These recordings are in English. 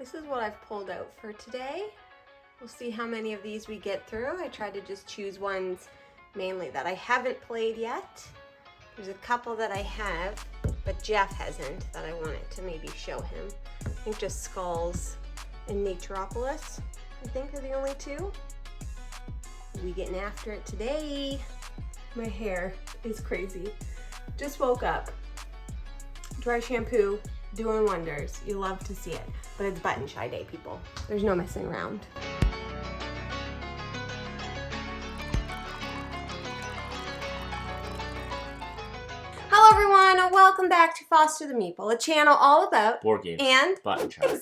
This is what I've pulled out for today. We'll see how many of these we get through. I tried to just choose ones mainly that I haven't played yet. There's a couple that I have, but Jeff hasn't, that I wanted to maybe show him. I think just Skulls and Naturopolis, I think, are the only two. We getting after it today. My hair is crazy. Just woke up. Dry shampoo, doing wonders. You love to see it. But it's button shy day, people. There's no messing around. Hello everyone, and welcome back to Foster the Meeple, a channel all about board games and button shy. Exactly!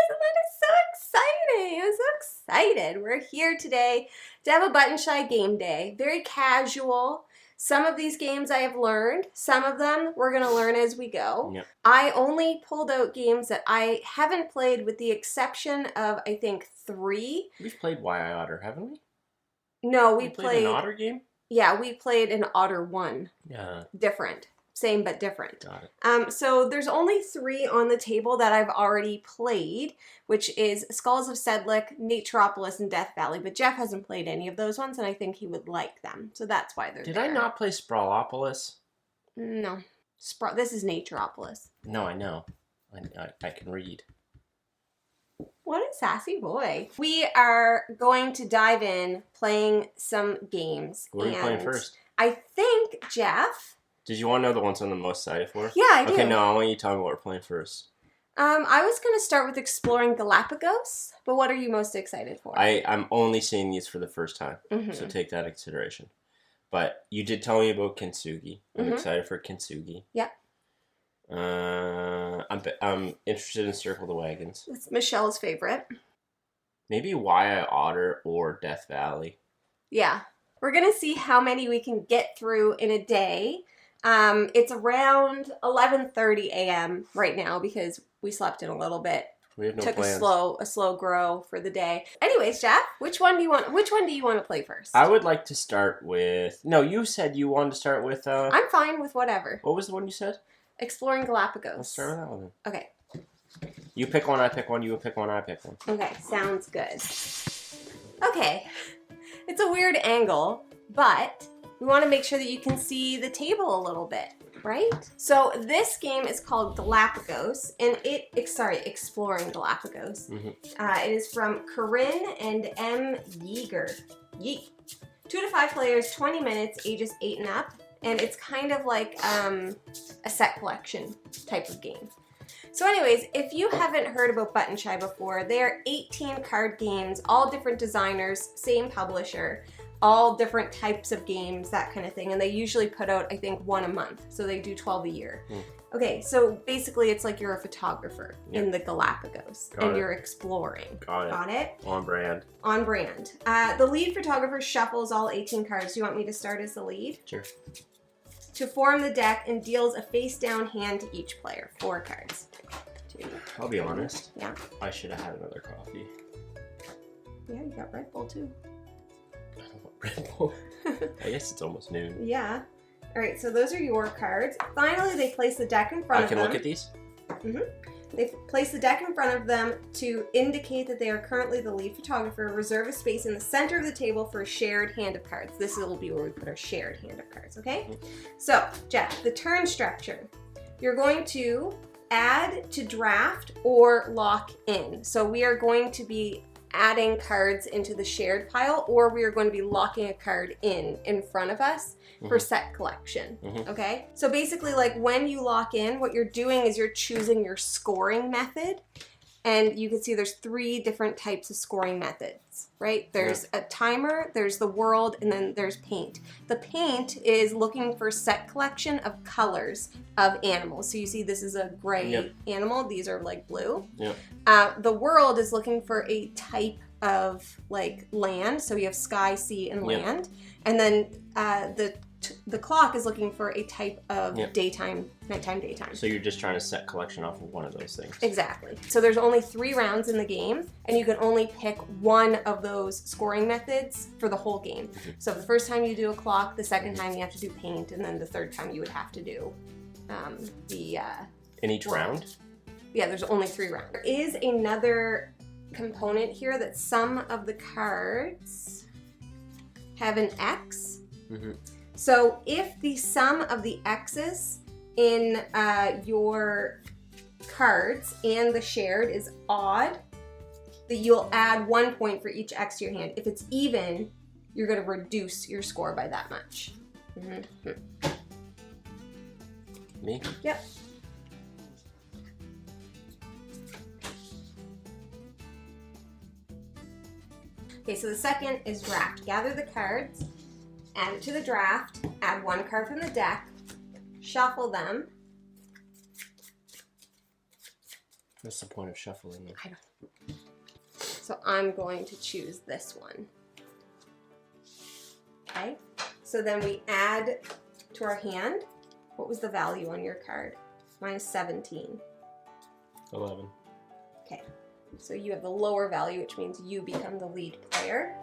Isn't that so exciting? I'm so excited. We're here today to have a button shy game day. Very casual. Some of these games I have learned. Some of them we're going to learn as we go. Yep. I only pulled out games that I haven't played with the exception of, I think, 3. We've played Why I Otter, haven't we? No, we played an Otter game? Yeah, we played an Otter 1. Yeah. Different. Same but different. Got it. So there's only 3 on the table that I've already played, which is Skulls of Sedlec, Naturopolis, and Death Valley. But Jeff hasn't played any of those ones, and I think he would like them. So that's why they're Did there. I not play Sprawlopolis? No. This is Naturopolis. No, I know. I can read. What a sassy boy. We are going to dive in playing some games. What are you playing first? I think, Jeff... Did you want to know the ones I'm the most excited for? Yeah, I do. Okay, no, I want you to tell me what we're playing first. I was going to start with exploring Galapagos, but what are you most excited for? I'm only seeing these for the first time, so take that into consideration. But you did tell me about Kintsugi. I'm excited for Kintsugi. Yep. I'm interested in Circle the Wagons. It's Michelle's favorite. Maybe Why I Otter or Death Valley. Yeah. We're going to see how many we can get through in a day. It's around 11:30 a.m. right now because we slept in a little bit. We have no Took plans. a slow grow for the day. Anyways, Jeff, which one do you want to play first? I would like to start with... No, you said you wanted to start with... I'm fine with whatever. What was the one you said? Exploring Galapagos. Let's start with that one then. Okay. You pick one, I pick one, you pick one, I pick one. Okay, sounds good. Okay. It's a weird angle, but we want to make sure that you can see the table a little bit, right? So this game is called Galapagos, and Exploring Galapagos. It is from Corinne and M. Yeager. 2 to 5 players, 20 minutes, ages 8 and up, and it's kind of like a set collection type of game. So anyways, if you haven't heard about Button Shy before, they are 18 card games, all different designers, same publisher, all different types of games, that kind of thing. And they usually put out, I think, 1 a month. So they do 12 a year. Okay, so basically it's like you're a photographer in the Galapagos and you're exploring. Got it? On brand. On brand. The lead photographer shuffles all 18 cards. Do you want me to start as the lead? Sure. To form the deck and deals a face-down hand to each player. 4 cards. 2. I'll be honest. Yeah. I should have had another coffee. Yeah, you got Red Bull too. I don't want Red Bull. I guess it's almost noon. Yeah. Alright, so those are your cards. Finally, they place the deck in front of them. I can look at these? They place the deck in front of them to indicate that they are currently the lead photographer. Reserve a space in the center of the table for a shared hand of cards. This will be where we put our shared hand of cards, okay? So, Jeff, the turn structure. You're going to add to draft or lock in. So we are going to be adding cards into the shared pile, or we are going to be locking a card in front of us for set collection, okay? So basically, like when you lock in, what you're doing is you're choosing your scoring method, and you can see there's 3 different types of scoring methods, right? There's a timer, there's the world, and then there's paint. The paint is looking for set collection of colors of animals. So you see this is a gray animal, these are like blue. The world is looking for a type of like land, so you have sky, sea, and land. And then the clock is looking for a type of daytime, nighttime, daytime. So you're just trying to set collection off of one of those things. Exactly. So there's only 3 rounds in the game, and you can only pick one of those scoring methods for the whole game. So the first time you do a clock, the second time you have to do paint, and then the third time you would have to do in each round? Yeah, there's only 3 rounds. There is another component here that some of the cards have an X. Mm-hmm. So if the sum of the X's in your cards and the shared is odd, that you'll add 1 point for each X to your hand. If it's even, you're going to reduce your score by that much. Mm-hmm. Me? Yep. Okay, so the second is draft. Gather the cards, add it to the draft, add 1 card from the deck, shuffle them. What's the point of shuffling them? I don't know. So I'm going to choose this one. Okay, so then we add to our hand. What was the value on your card? Mine is 17. 11. Okay, so you have the lower value, which means you become the lead player.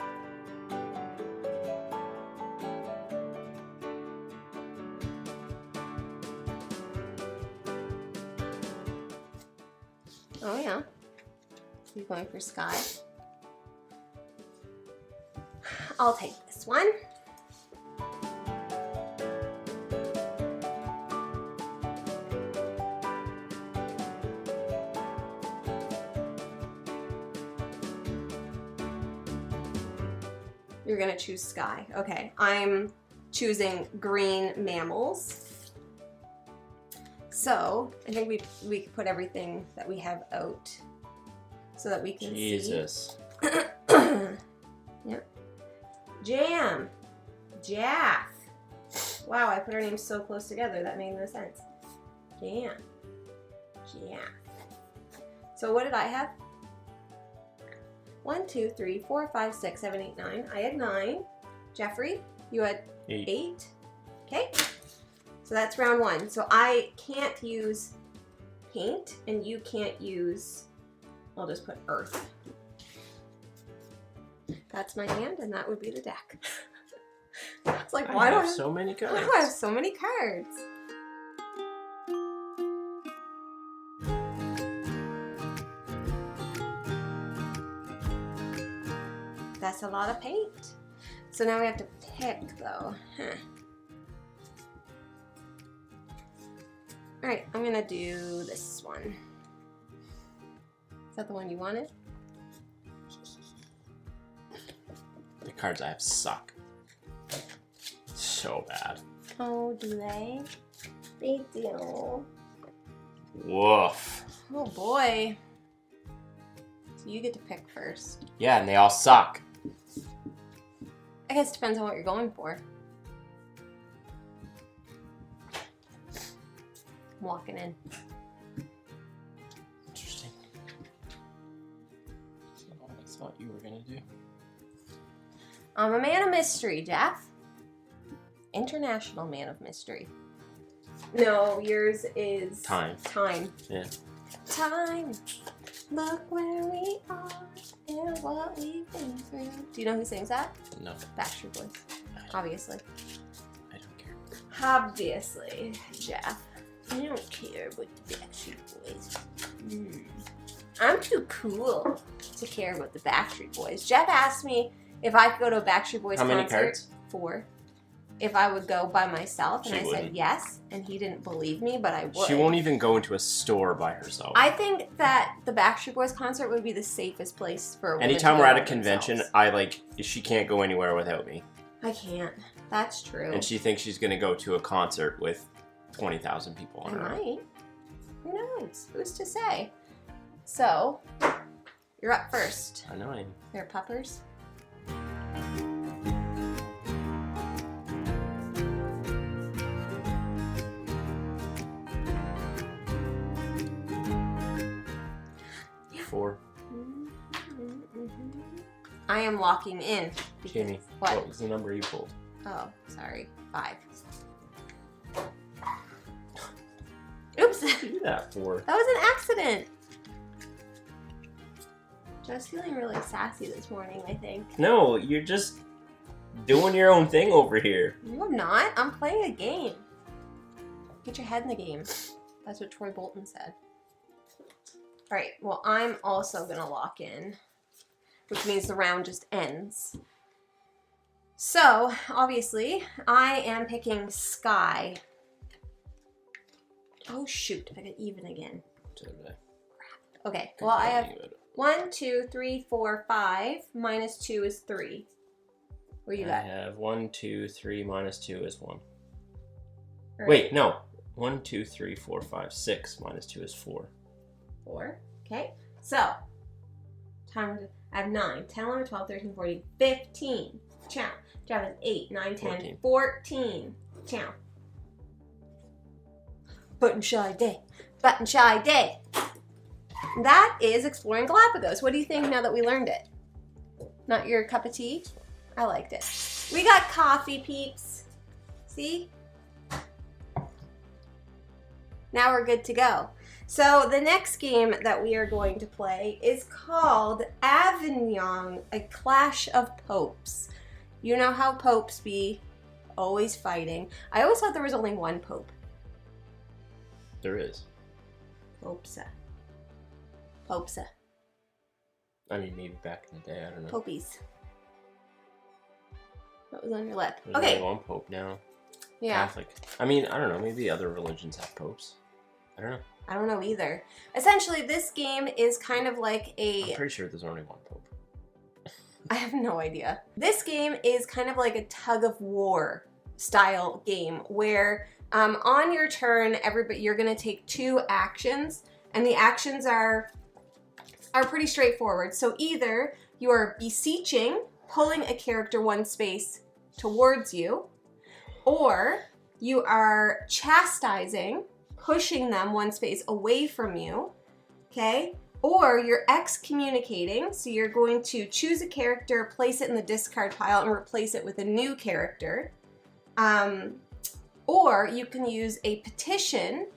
Oh yeah, you're going for Sky. I'll take this one. You're gonna choose Sky. Okay, I'm choosing green mammals. So I think we could put everything that we have out so that we can Jesus. see. Yep. Jam. Jaff. Wow, I put our names so close together that made no sense. Jam. Jaff. So what did I have? 1, 2, 3, 4, 5, 6, 7, 8, 9. I had 9. Jeffrey, you had 8. Okay. So that's round 1. So I can't use paint, and you can't use, I'll just put earth. That's my hand, and that would be the deck. It's like, why do I have so many cards? Why do I have so many cards? That's a lot of paint. So now we have to pick, though. Huh. Alright, I'm gonna do this one. Is that the one you wanted? The cards I have suck. So bad. Oh, do they? They do. Woof. Oh boy. So you get to pick first. Yeah, and they all suck. I guess it depends on what you're going for. I'm walking in. Interesting. That's what I thought you were gonna do. I'm a man of mystery, Jeff. International man of mystery. No, yours is... Time. Time. Yeah. Time. Look where we are and what we've been through. Do you know who sings that? No. Backstreet Boys. Obviously. I don't care. Obviously, Jeff. I don't care about the Backstreet Boys. I'm too cool to care about the Backstreet Boys. Jeff asked me if I could go to a Backstreet Boys concert. How many cards? 4. If I would go by myself, and She I wouldn't. said yes, and he didn't believe me, but I would. She won't even go into a store by herself. I think that the Backstreet Boys concert would be the safest place for a woman Anytime to we're go at a by convention, themselves. she can't go anywhere without me. I can't. That's true. And she thinks she's gonna go to a concert with 20,000 people I on her. might. Who knows? Who's to say? So, you're up first. I know. They're puppers. Four. I am locking in. Jamie, What? what was the number you pulled? Oh, sorry. 5. Oops. What did you do that for? That was an accident. I was feeling really sassy this morning, I think. No, you're just doing your own thing over here. No, I'm not. I'm playing a game. Get your head in the game. That's what Troy Bolton said. All right, well, I'm also going to lock in, which means the round just ends. So, obviously, I am picking Sky. Oh, shoot. I got even again. Okay, well, I have 1, 2, 3, 4, 5. Minus 2 is 3. What do you got? I have 1, 2, 3. Minus 2 is 1. Right. Wait, no. 1, 2, 3, 4, 5, 6. Minus 2 is 4. 4. Okay. So, time to, I have 9, 10, 11, 12, 13, 14, 15. Chow. Jeff is 8, 9, 10, 14. Chow. Button shy day. Button shy day. That is exploring Galapagos. What do you think now that we learned it? Not your cup of tea? I liked it. We got coffee, peeps. See? Now we're good to go. So the next game that we are going to play is called Avignon, a Clash of Popes. You know how popes be, always fighting. I always thought there was only one pope. There is. Popesa. Popesa. I mean, maybe back in the day, I don't know. Popies. What was on your lip? There's Okay. only one pope now. Yeah. Catholic. I mean, I don't know. Maybe other religions have popes. I don't know. I don't know either. Essentially, this game is kind of like I'm pretty sure there's only one pope. I have no idea. This game is kind of like a tug of war style game where on your turn, you're gonna take 2 actions, and the actions are pretty straightforward. So either you are beseeching, pulling a character 1 space towards you, or you are chastising, pushing them 1 space away from you, okay? Or you're excommunicating, so you're going to choose a character, place it in the discard pile, and replace it with a new character. Or you can use a petition,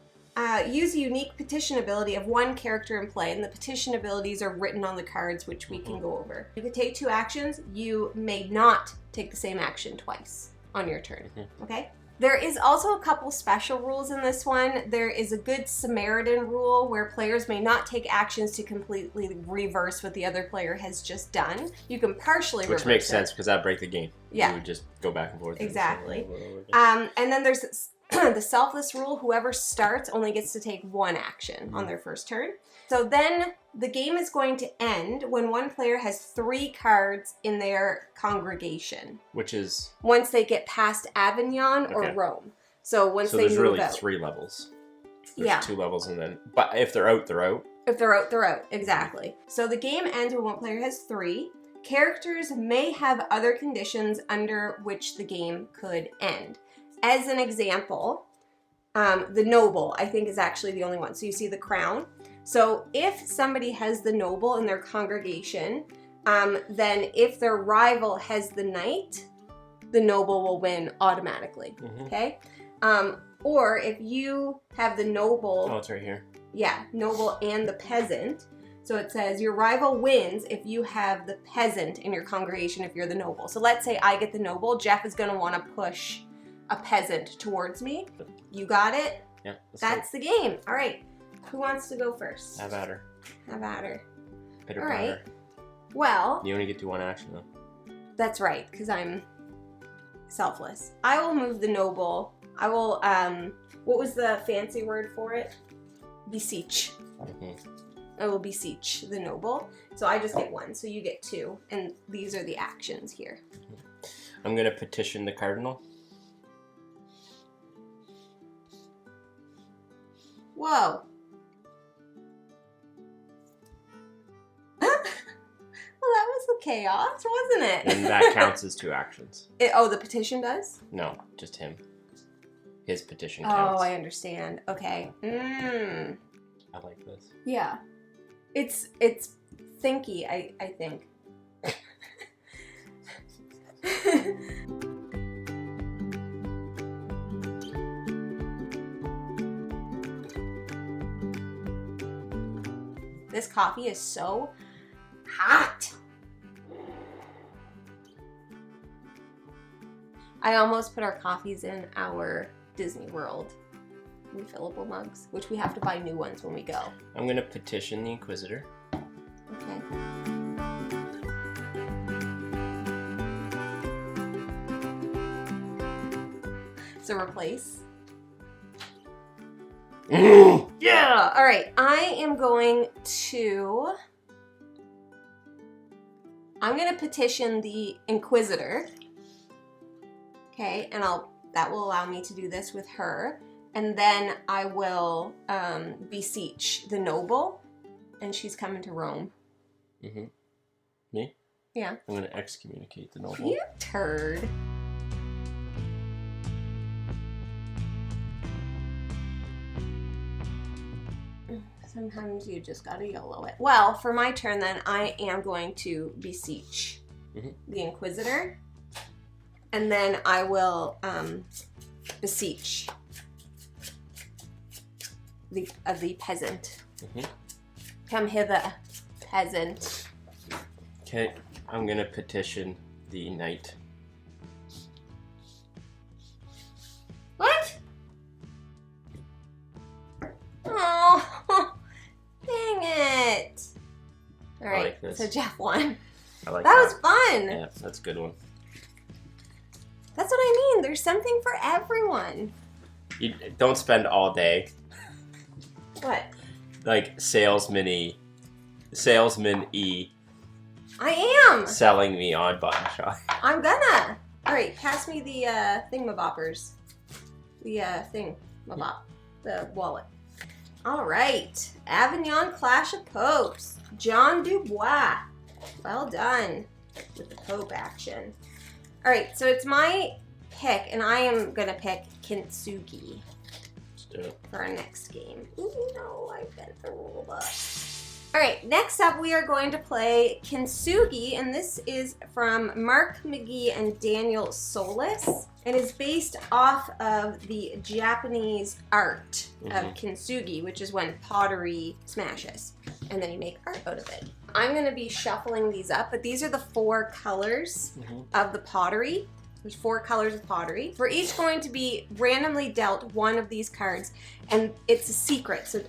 use a unique petition ability of 1 character in play, and the petition abilities are written on the cards, which we can go over. You can take 2 actions. You may not take the same action twice on your turn, okay? There is also a couple special rules in this one. There is a Good Samaritan rule where players may not take actions to completely reverse what the other player has just done. You can partially reverse it. Which makes sense because that'd break the game. Yeah. You would just go back and forth. Exactly. And then there's the selfless rule. Whoever starts only gets to take 1 action on their first turn. So then the game is going to end when 1 player has 3 cards in their congregation. Which is? Once they get past Avignon or Rome. So once they move out. So there's really 3 levels. There's 2 levels and then, but if they're out, they're out. If they're out, they're out. Exactly. So the game ends when 1 player has 3. Characters may have other conditions under which the game could end. As an example, the noble, I think, is actually the only one. So you see the crown. So if somebody has the noble in their congregation, then if their rival has the knight, the noble will win automatically, okay? Or if you have the noble... Oh, it's right here. Yeah, noble and the peasant. So it says your rival wins if you have the peasant in your congregation if you're the noble. So let's say I get the noble. Jeff is going to want to push a peasant towards me. You got it? Yeah. That's the game. All right. Who wants to go first? Have at her. Have at her. Pitter All right. patter. Well... You only get to 1 action, though. That's right, because I'm selfless. I will move the noble. I will, what was the fancy word for it? Beseech. I will beseech the noble. So I just get 1, so you get 2. And these are the actions here. I'm going to petition the cardinal. Whoa. Well, that was a chaos, wasn't it? And that counts as 2 actions. The petition does? No, just him. His petition counts. Oh, I understand. Okay. I like this. Yeah. It's thinky, I think. This coffee is so hot. I almost put our coffees in our Disney World refillable mugs, which we have to buy new ones when we go. I'm gonna petition the Inquisitor. Okay. So replace. Yeah! Alright, I'm gonna petition the Inquisitor. Okay, and that will allow me to do this with her. And then I will beseech the noble, and she's coming to Rome. Mm-hmm. Me? Yeah. I'm gonna excommunicate the noble. You turd. Sometimes you just gotta YOLO it. Well, for my turn then, I am going to beseech the Inquisitor. And then I will beseech the peasant. Come hither, peasant. Okay, I'm gonna petition the knight. What? Oh, dang it. All right, like this. so Jeff won. I like That was fun. Yeah, that's a good one. That's what I mean. There's something for everyone. You don't spend all day What? like salesman-y I am. selling me on Button Shop. I'm gonna. All right, pass me the thingamaboppers. The thingamabop. The wallet. All right. Avignon Clash of Popes. John Dubois. Well done with the Pope action. All right, so it's my pick, and I am gonna pick Kintsugi Let's do it. for our next game. Ooh, no, I bent the rule book. All right, next up we are going to play Kintsugi, and this is from Mark McGee and Daniel Solis. It is based off of the Japanese art of Kintsugi, which is when pottery smashes, and then you make art out of it. I'm going to be shuffling these up, but these are the 4 colors of the pottery. There's 4 colors of pottery. We're each going to be randomly dealt one of these cards, and it's a secret, so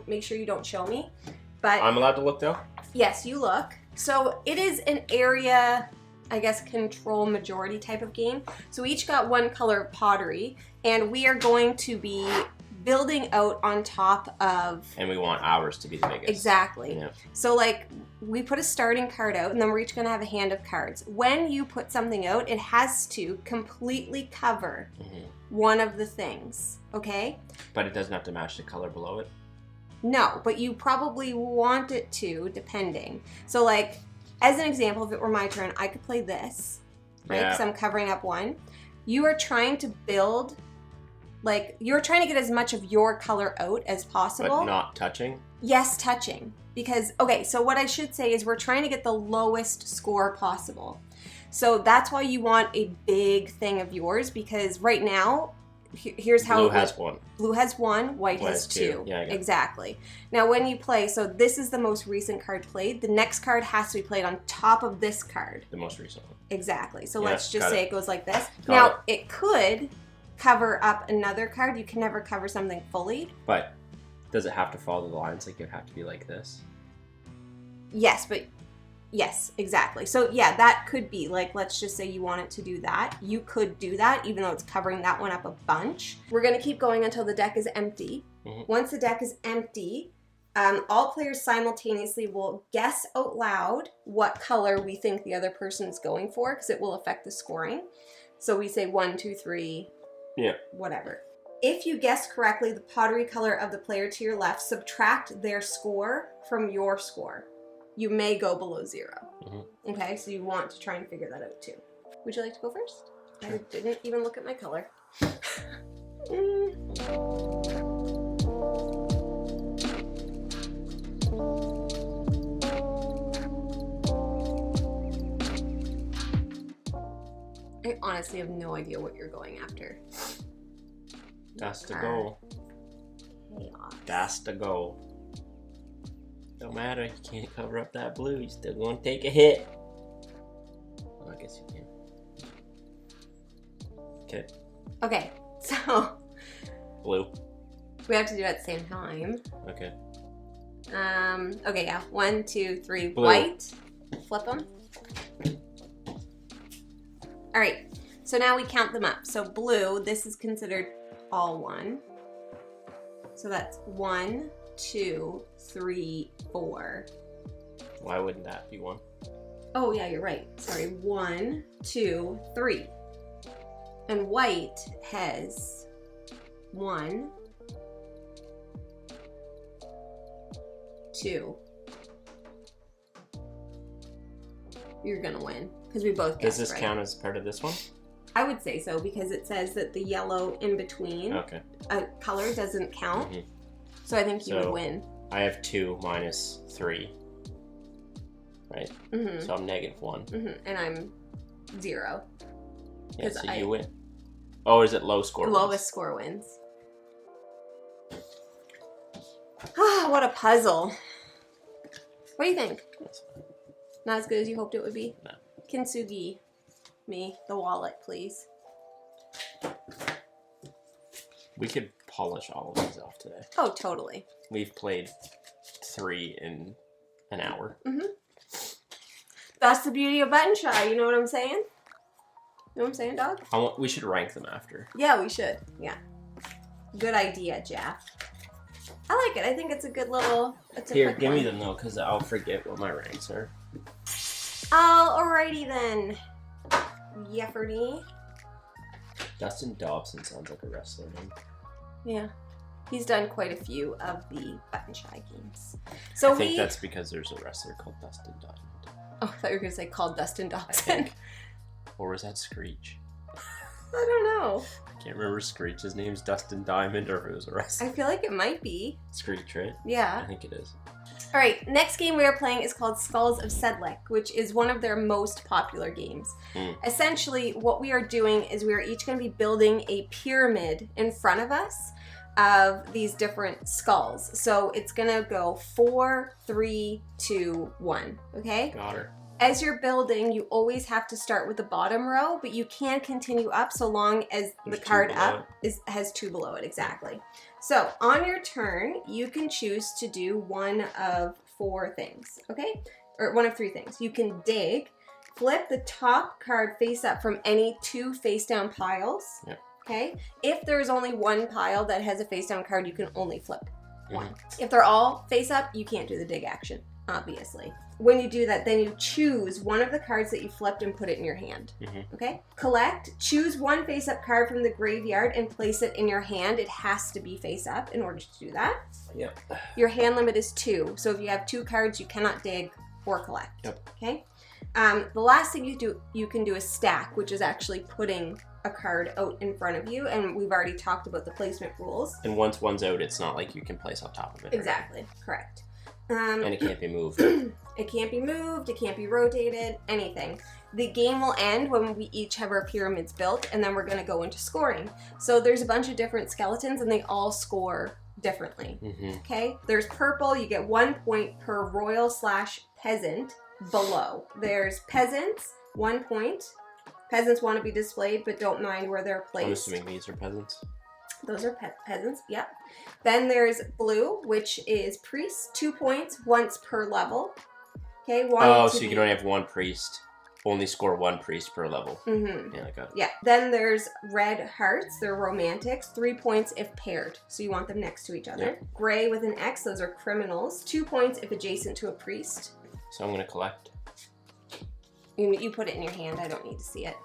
make sure you don't show me. But I'm allowed to look though? yes, you look. So it is an area, I guess, control majority type of game. So we each got 1 color of pottery, and we are going to be building out on top of... And we want ours to be the biggest. Exactly. Yeah. So like, we put a starting card out, and then we're each going to have a hand of cards. When you put something out, it has to completely cover one of the things, okay? But it doesn't have to match the color below it? No, but you probably want it to, depending. So like, as an example, if it were my turn, I could play this, right? Because I'm covering up 1. You are trying to build, like, you're trying to get as much of your color out as possible. But not touching? Yes, touching. Because, okay, so what I should say is we're trying to get the lowest score possible. So that's why you want a big thing of yours, because right now, here's how... Blue has 1. Blue has 1, white has 2. Yeah, I got it. Exactly. Now when you play, so this is the most recent card played. The next card has to be played on top of this card. The most recent one. Exactly. So Yeah, let's just say it goes like this. Got Now it could cover up another card. You can never cover something fully. But does it have to follow the lines? Like, it would have to be like this? Yes, but... Yes, exactly. So yeah, that could be, like, let's just say you want it to do that. You could do that, even though it's covering that one up a bunch. We're going to keep going until the deck is empty. Once the deck is empty, all players simultaneously will guess out loud what color we think the other person is going for, because it will affect the scoring. So we say 1, 2, 3, whatever. If you guess correctly the pottery color of the player to your left, subtract their score from your score. You may go below 0. Okay, so you want to try and figure that out too. Would you like to go first? Sure. I didn't even look at my color. I honestly have no idea what you're going after. That's the goal. Chaos. That's the goal. Don't matter, you can't cover up that blue, you're still gonna take a hit. Well, I guess you can. Okay. Okay, so... Blue. We have to do it at the same time. Okay. Okay, yeah. 1, 2, 3. Blue. White. Flip them. All right. So now we count them up. So blue, this is considered all 1. So that's 1, 2, 3, 4. Why wouldn't that be 1? Oh, yeah, you're right. Sorry. 1, 2, 3. And white has 1, 2. You're gonna win because we both guessed. Does this right. count as part of this one? I would say so because it says that the yellow in between a color doesn't count. Mm-hmm. So I think you would win. I have 2 minus 3. Right? Mm-hmm. So I'm -1. Mm-hmm. And I'm 0. Yeah, so you win. Oh, is it low score? Lowest score wins. Ah, what a puzzle. What do you think? Not as good as you hoped it would be? No. Kintsugi me the wallet, please. We could polish all of these off today. Oh, totally. We've played 3 in an hour. Mm-hmm. That's the beauty of Button Shy, you know what I'm saying? You know what I'm saying, dog? We should rank them after. Yeah, we should. Yeah. Good idea, Jeff. I like it. I think it's a good little... Here, give me them, though, because I'll forget what my ranks are. Oh, alrighty then. Jefferdy. Dustin Dobson sounds like a wrestler name. Yeah. He's done quite a few of the Button Shy games. So I think that's because there's a wrestler called Dustin Diamond. Oh, I thought you were going to say called Dustin Dobson. Or was that Screech? I don't know. I can't remember Screech. His name's Dustin Diamond, or if it was a wrestler. I feel like it might be. Screech, right? Yeah. I think it is. All right, next game we are playing is called Skulls of Sedlec, which is one of their most popular games. Essentially, what we are doing is we are each going to be building a pyramid in front of us of these different skulls. So it's going to go 4, 3, 2, 1, okay? Got her. As you're building, you always have to start with the bottom row, but you can continue up so long as the card up has 2 below it, exactly. So on your turn, you can choose to do one of 4 things, okay? Or one of 3 things. You can dig, flip the top card face up from any 2 face down piles, okay? If there's only 1 pile that has a face down card, you can only flip 1. If they're all face up, you can't do the dig action, obviously. When you do that, then you choose one of the cards that you flipped and put it in your hand, okay? Collect, choose 1 face-up card from the graveyard and place it in your hand. It has to be face-up in order to do that. Yep. Your hand limit is 2, so if you have 2 cards, you cannot dig or collect, okay? The last thing you can do is stack, which is actually putting a card out in front of you, and we've already talked about the placement rules. And once one's out, it's not like you can place on top of it. Exactly, correct. And it can't be moved. It can't be moved, it can't be rotated, anything. The game will end when we each have our pyramids built, and then we're going to go into scoring. So there's a bunch of different skeletons, and they all score differently. Okay? There's purple, you get 1 point per royal/peasant below. There's peasants, 1 point. Peasants want to be displayed, but don't mind where they're placed. I'm assuming these are peasants. Those are peasants, yep. Then there's blue, which is priest, 2 points, once per level. Okay, so you can only have 1 priest. Only score 1 priest per level. Yeah, I got it. Yeah. Then there's red hearts, they're romantics, 3 points if paired. So you want them next to each other. Yep. Gray with an X, those are criminals, 2 points if adjacent to a priest. So I'm going to collect. You put it in your hand, I don't need to see it.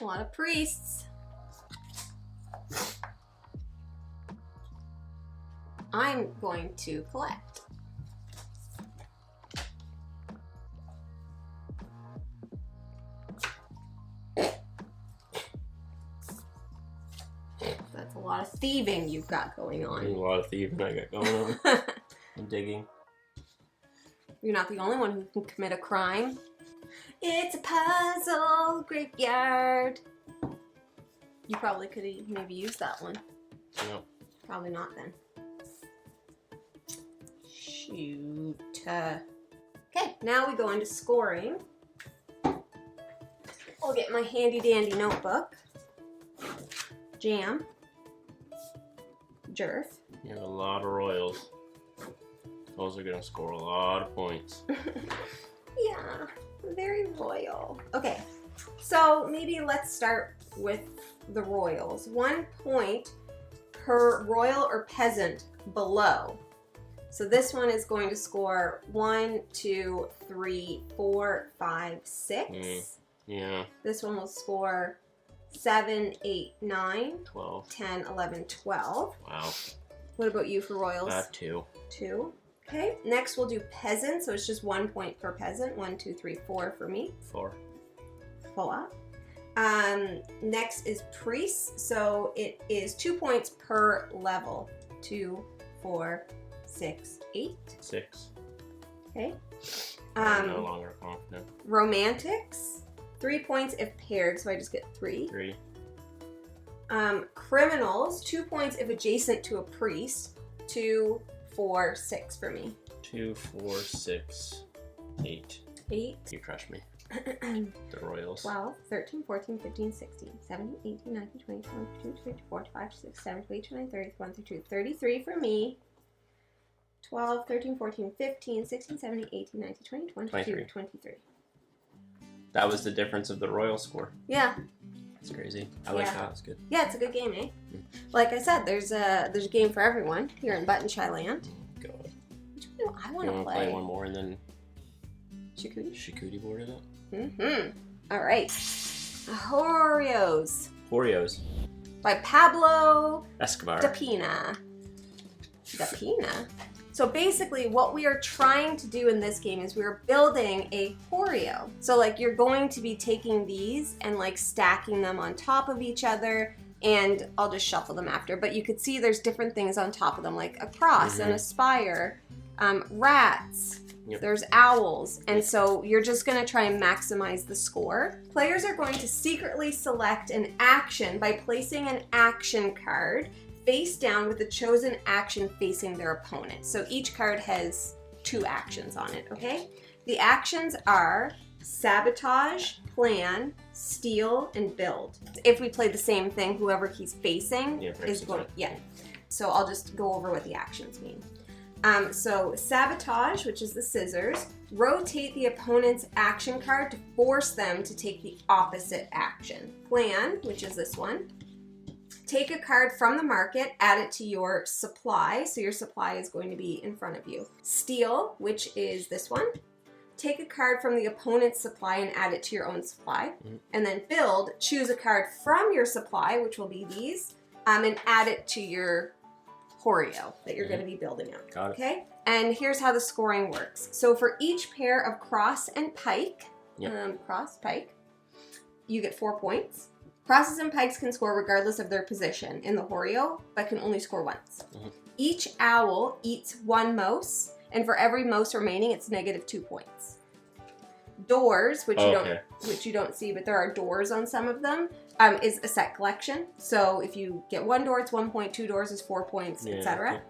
A lot of priests. I'm going to collect. That's a lot of thieving you've got going on. There's a lot of thieving I got going on. I'm digging. You're not the only one who can commit a crime. It's a puzzle graveyard. You probably could have maybe used that one. No. Probably not then. Shoot. Shoot. Okay, now we go into scoring. I'll get my handy dandy notebook. Jam. Jerf. You have a lot of royals. Those are going to score a lot of points. Yeah, very royal. Okay, so maybe let's start with the royals. 1 point per royal or peasant below. So this one is going to score 1, 2, 3, 4, 5, 6. Yeah. This one will score 7, 8, 9, 12, 10, 11, 12. Wow. What about you for royals? 2. 2. Okay, next we'll do peasant, so it's just 1 point per peasant. 1, 2, 3, 4 for me. 4. 4. Next is priests, so it is 2 points per level. 2, 4, 6, 8. 6. Okay. I'm no longer confident. Romantics, 3 points if paired, so I just get 3. 3. Criminals, 2 points if adjacent to a priest. 2, 4, 6 for me. 2, 4, 6, 8. 8. You crushed me. The royals. 12, 13, 14, 15, 16, 17, 18, 19, 20, 22, 24, 25, 26, 27, 28, 29, 30, 31, 32, 33 for me. 12, 13, 14, 15, 16, 17, 18, 19, 20, 22, 23. That was the difference of the royal score. Yeah. That's crazy. I like that. It's good. Yeah, it's a good game, eh? Like I said, there's a game for everyone here in Button Shy Land. God. Which one do I want to play one more and then Shikuti boarded up. All right. Horreos. Horreos. By Pablo Escobar. Dapina. So basically what we are trying to do in this game is we're building a Horreo. So like you're going to be taking these and like stacking them on top of each other, and I'll just shuffle them after, but you could see there's different things on top of them, like a cross and a spire, rats, there's owls, and so you're just going to try and maximize the score. Players are going to secretly select an action by placing an action card face down with the chosen action facing their opponent. So each card has 2 actions on it, okay? The actions are sabotage, plan, steal, and build. If we play the same thing, whoever he's facing is going, So I'll just go over what the actions mean. So sabotage, which is the scissors, rotate the opponent's action card to force them to take the opposite action. Plan, which is this one. Take a card from the market, add it to your supply. So your supply is going to be in front of you. Steal, which is this one. Take a card from the opponent's supply and add it to your own supply. And then build, choose a card from your supply, which will be these, and add it to your Horreo that you're going to be building out. Got it. Okay? And here's how the scoring works. So for each pair of cross and pike, cross, pike, you get 4 points. Crosses and pikes can score regardless of their position in the Horreo, but can only score once. Each owl eats 1 mouse, and for every mouse remaining, it's -2 points. Doors, which you don't see, but there are doors on some of them, is a set collection. So if you get 1 door, it's 1 point. 2 doors is 4 points, etc.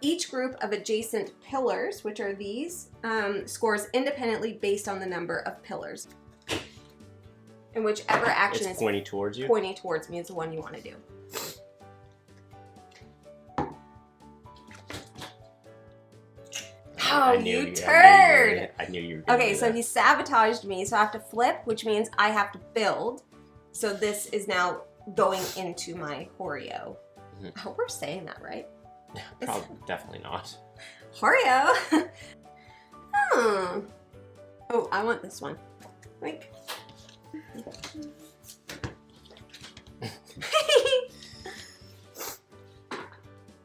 Each group of adjacent pillars, which are these, scores independently based on the number of pillars. And whichever action is pointing towards you? Pointing towards me is the one you want to do. Oh, you turd! I knew you were going to do so that. he sabotaged me, so I have to flip, which means I have to build. So this is now going into my Horreo. I hope we're saying that right. Probably, definitely not. Horreo! Oh, I want this one. Like...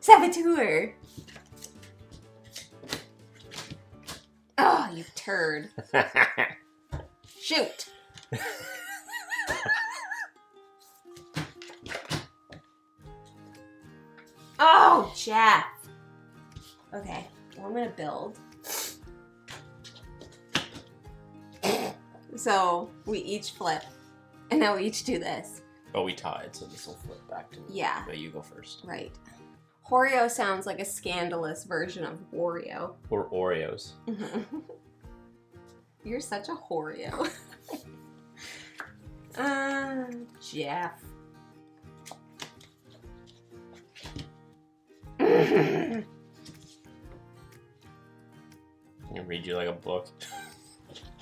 Saboteur! Oh, you turd. Shoot! Oh, Jeff! Okay, well, I'm gonna build. So we each flip, and now we each do this. But we tied, so this will flip back to me. Yeah. But you go first. Right. Horreo sounds like a scandalous version of Wario. Or Oreos. You're such a Horreo. Jeff. I'm gonna read you like a book.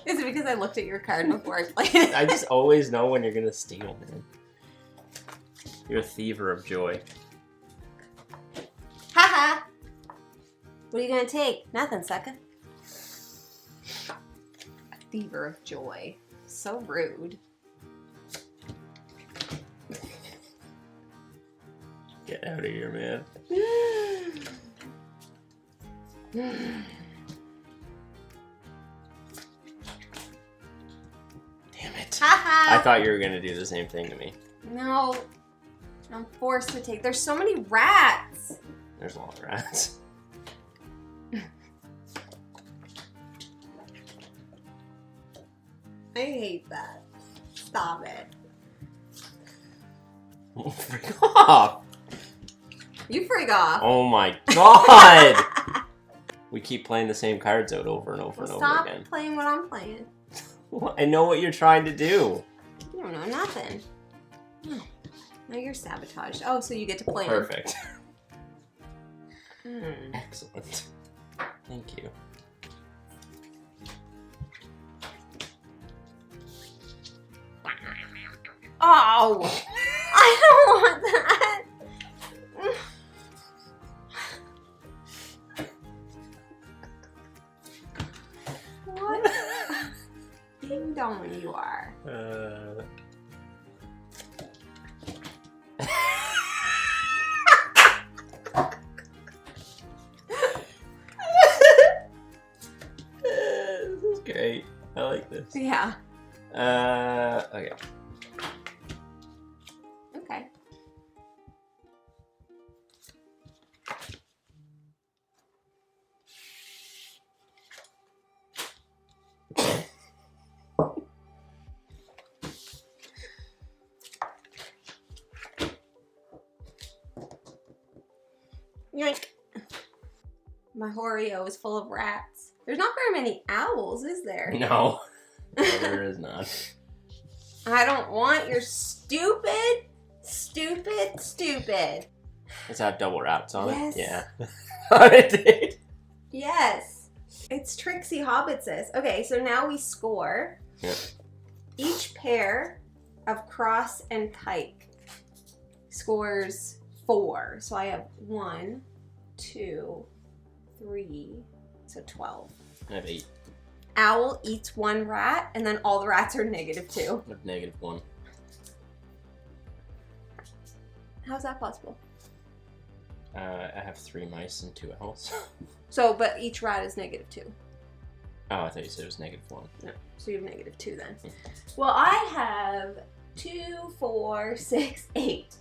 Is it because I looked at your card before I played it? I just always know when you're gonna steal, man. You're a thiever of joy. Haha! What are you gonna take? Nothing, sucker. A thiever of joy. So rude. Get out of here, man. Damn it. Haha! I thought you were gonna do the same thing to me. No. I'm forced to take. There's so many rats. There's a lot of rats. I hate that. Stop it. Freak off! You freak off. Oh my god! We keep playing the same cards out over and over and over Stop again. playing what I'm playing. I know what you're trying to do. You don't know nothing. Now you're sabotaged. Oh, so you get to play. Perfect. Excellent. Thank you. Oh! I don't want that! What? Ding dong you are. This is great. I like this. Yeah. Okay. Okay. Yoink. My Horreo is full of rats. There's not very many owls, is there? No. No, there is not. I don't want your stupid. Does that have double rats on Yes. it? Yeah. It did. Yes. It's Trixie Hobbitses. Okay, so now we score. Yep. Each pair of cross and kite scores 4. So I have 1, 2, 3, so 12. I have 8. Owl eats 1 rat, and then all the rats are -2. I have -1. How's that possible? I have 3 mice and 2 owls. So, but each rat is -2. Oh, I thought you said it was -1. No, so you have -2 then. Well, I have 2, 4, 6, 8.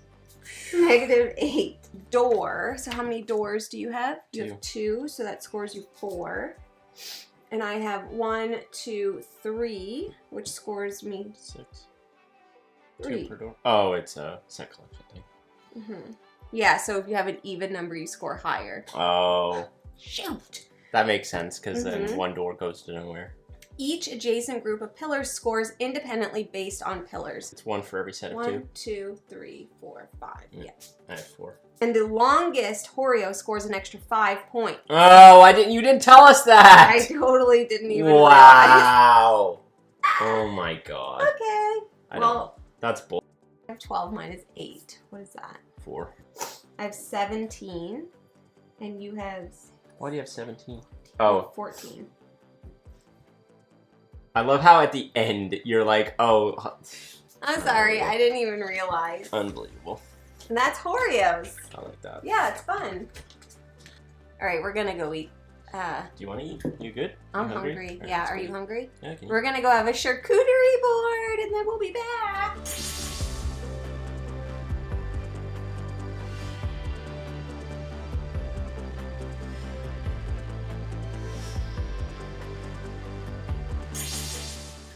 -8. Door. So how many doors do you have? You 2. have 2, so that scores you 4. And I have 1, 2, 3, which scores me 6. 3. 2 per door. Oh, it's a set collection thing. Yeah, so if you have an even number, you score higher. Oh. Shoot! That makes sense, because then 1 door goes to nowhere. Each adjacent group of pillars scores independently based on pillars. It's 1 for every set of 2. 1, 2, 3, 4, 5. Yeah. I have 4. And the longest Horreo scores an extra 5 points. Oh, you didn't tell us that! I totally didn't even realize. Wow! Oh my god. Okay. Well, that's bull. I have 12 minus 8. What is that? 4. I have 17. And you have... Why do you have 17? Oh. 14. I love how at the end you're like, oh. I'm sorry, I didn't even realize. Unbelievable. And that's Horreos. I like that. Yeah, it's fun. Alright, we're gonna go eat. Do you want to eat? You good? I'm hungry. Right, Yeah, are you hungry? Yeah, can you? We're gonna go have a charcuterie board and then we'll be back.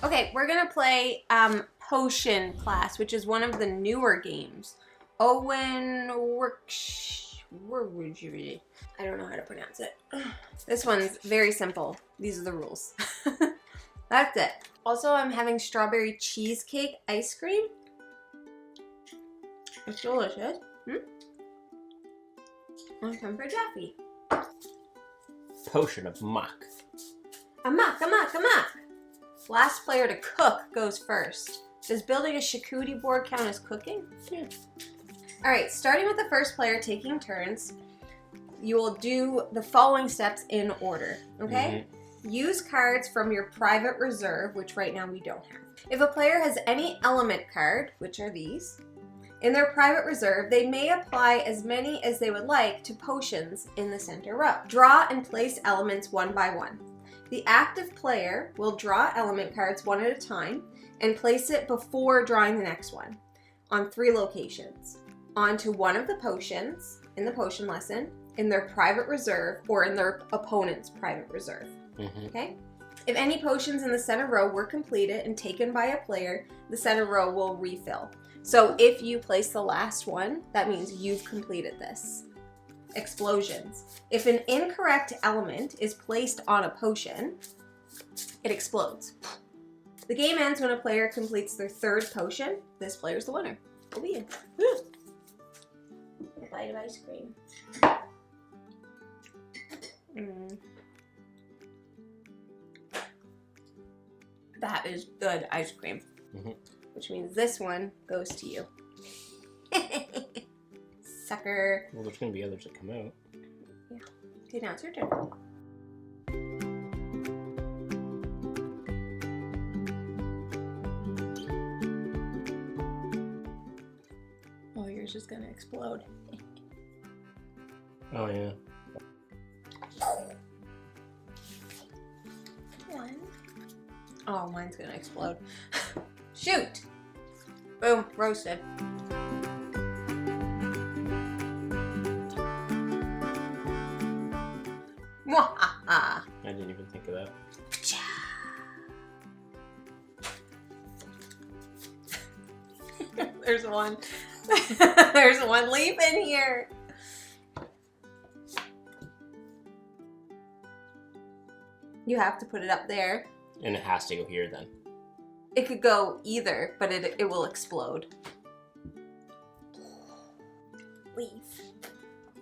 Okay, we're gonna play Potion Class, which is one of the newer games. Owen I don't know how to pronounce it. This one's very simple. These are the rules. That's it. Also, I'm having strawberry cheesecake ice cream. It's delicious. And some for Jeffy. Potion of muck. A muck. Last player to cook goes first. Does building a charcuterie board count as cooking? Yeah. Alright, starting with the first player taking turns, you will do the following steps in order, okay? Use cards from your private reserve, which right now we don't have. If a player has any element card, which are these, in their private reserve, they may apply as many as they would like to potions in the center row. Draw and place elements one by one. The active player will draw element cards one at a time and place it before drawing the next one on 3 locations. Onto one of the potions in the potion lesson, in their private reserve, or in their opponent's private reserve. Okay? If any potions in the center row were completed and taken by a player, the center row will refill. So if you place the last one, that means you've completed this. Explosions. If an incorrect element is placed on a potion, it explodes. The game ends when a player completes their 3rd potion. This player's the winner. Go be it. A bite of ice cream. That is good ice cream. Which means this one goes to you. Sucker. Well, there's going to be others that come out. Yeah. Okay, now it's your turn. Oh, yours is going to explode. Oh, yeah. 1. Oh, mine's going to explode. Shoot! Boom, roasted. I didn't even think of that. There's one. There's one leaf in here. You have to put it up there. And it has to go here then. It could go either, but it will explode. Leaf.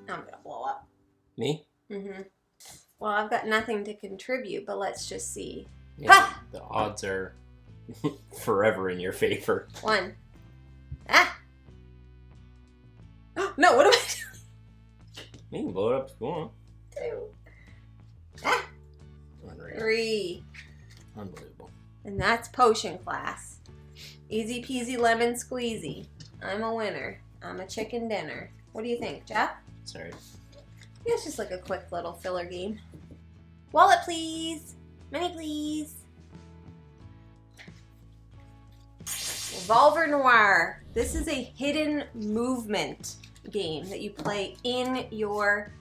I'm gonna blow up. Me? Well, I've got nothing to contribute, but let's just see. Yeah, Ha! The odds are forever in your favor. 1. Ah! No, what am I doing? You can blow it up if you want. 2. Ah! Unreal. 3. Unbelievable. And that's potion class. Easy peasy lemon squeezy. I'm a winner. I'm a chicken dinner. What do you think, Jeff? Sorry. Yeah, it's just like a quick little filler game. Wallet, please. Money, please. Revolver Noir. This is a hidden movement game that you play in your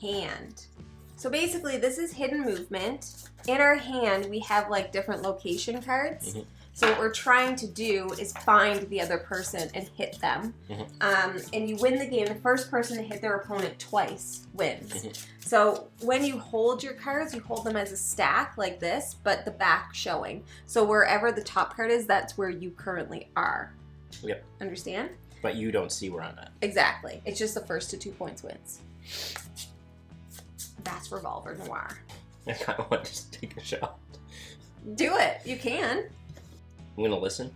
hand. So basically, this is hidden movement. In our hand, we have like different location cards. So what we're trying to do is find the other person and hit them. And you win the game. The first person to hit their opponent twice wins. So when you hold your cards, you hold them as a stack like this, but the back showing. So wherever the top card is, that's where you currently are. Yep. Understand? But you don't see where I'm at. Exactly. It's just the first to 2 points wins. That's Revolver Noir. I kind of want to just take a shot. Do it. You can. I'm going to listen.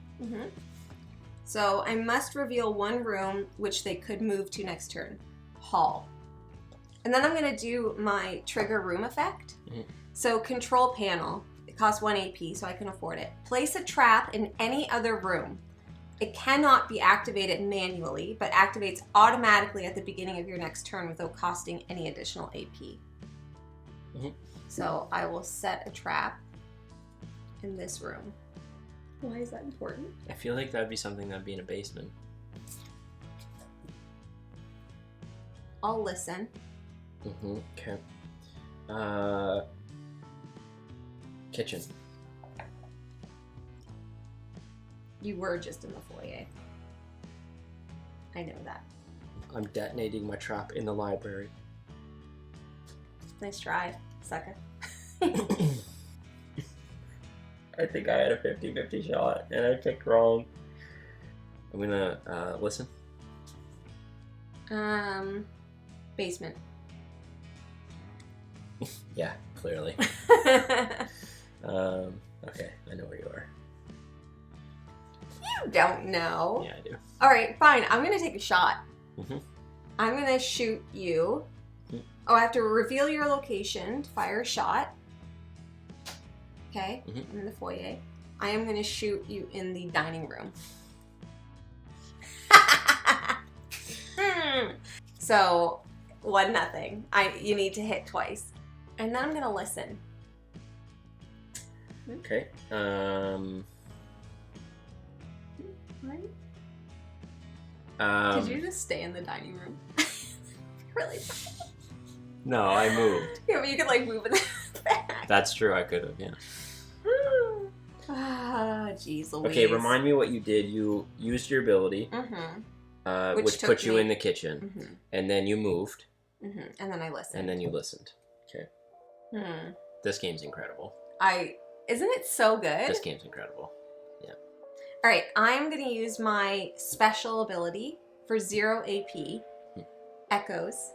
So I must reveal one room which they could move to next turn. Hall. And then I'm going to do my trigger room effect. So control panel. It costs 1 AP, so I can afford it. Place a trap in any other room. It cannot be activated manually, but activates automatically at the beginning of your next turn without costing any additional AP. So I will set a trap in this room. Why is that important? I feel like that'd be something that'd be in a basement. I'll listen. Okay. Kitchen. You were just in the foyer. I know that. I'm detonating my trap in the library. Nice try, sucker. I think I had a 50-50 shot, and I picked wrong. I'm gonna listen. Basement. Yeah, clearly. Okay, I know where you are. You don't know. Yeah, I do. All right, fine. I'm gonna take a shot. Mm-hmm. I'm gonna shoot you. Mm-hmm. Oh, I have to reveal your location to fire a shot. Okay, Mm-hmm. I'm in the foyer. I am gonna shoot you in the dining room. So, 1-0. You need to hit twice. And then I'm gonna listen. Okay. Did you just stay in the dining room? Really? No, I moved. Yeah, but you could like move in the back. That's true, I could have, yeah. Ah, jeez Louise. Okay, remind me what you did. You used your ability, which put you in the kitchen, and then you moved. And then I listened. And then you listened. Okay. This game's incredible. Isn't it so good? This game's incredible. Yeah. All right, I'm going to use my special ability for 0 AP. Echoes.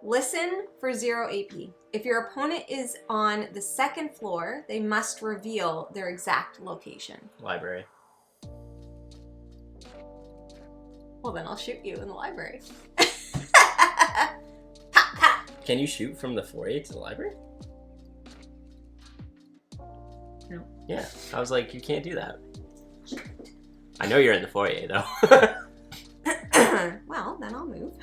Listen for 0 AP. If your opponent is on the 2nd floor, they must reveal their exact location. Library. Well, then I'll shoot you in the library. Pop, pop. Can you shoot from the foyer to the library? No. Yeah, I was like, you can't do that. I know you're in the foyer, though. Well, then I'll move.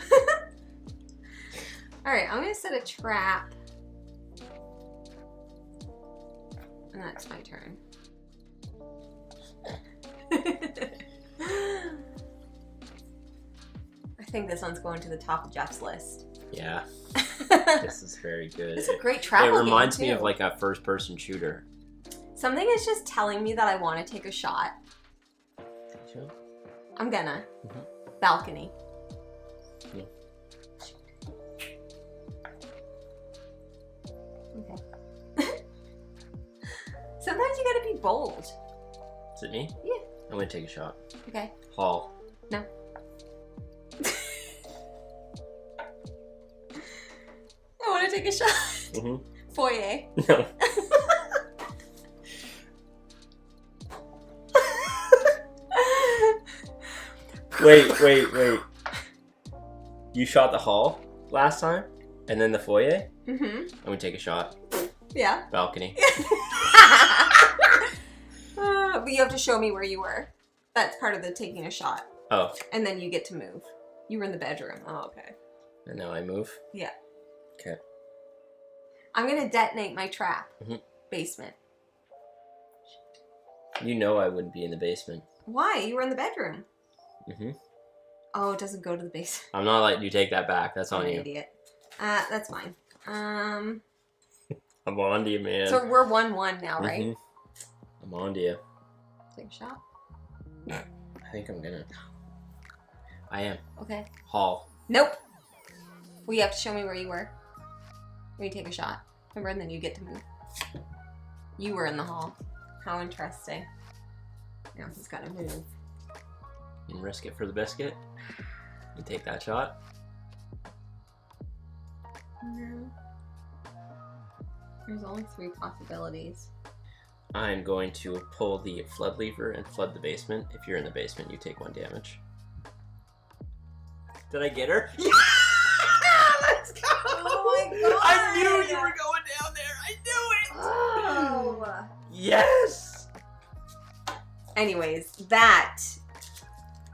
Alright, I'm going to set a trap. And that's my turn. I think this one's going to the top of Jeff's list. Yeah. This is very good. It's a great travel game, It reminds me too. of like a first-person shooter. Something is just telling me that I want to take a shot. Sure. I'm gonna. Balcony. Yeah. Okay. Sometimes you gotta be bold. Is it me? Yeah. I'm gonna take a shot. Okay. Hall. No. I want to take a shot. Foyer. No. Wait. You shot the hall last time? And then the foyer? I'm gonna take a shot. Yeah. Balcony. But you have to show me where you were. That's part of the taking a shot. Oh. And then you get to move. You were in the bedroom. Oh, okay. And now I move? Yeah. Okay. I'm gonna detonate my trap. Basement. You know I wouldn't be in the basement. Why? You were in the bedroom. Oh, it doesn't go to the basement. I'm not letting you take that back. That's on I'm you. an idiot. That's mine. I'm on to you, man. So we're 1-1 now, right? I'm on to you. Take a shot. I think I'm gonna. I am. Okay. Hall. Nope. Well, you have to show me where you were. When you take a shot. Remember, and then you get to move. You were in the hall. How interesting. Now he's got to move. You can risk it for the biscuit. You take that shot. No. There's only 3 possibilities. I'm going to pull the flood lever and flood the basement. If you're in the basement, you take 1 damage. Did I get her? Yeah! Let's go! Oh my god! I knew you were going down there! I knew it! Oh! Yes! Anyways, that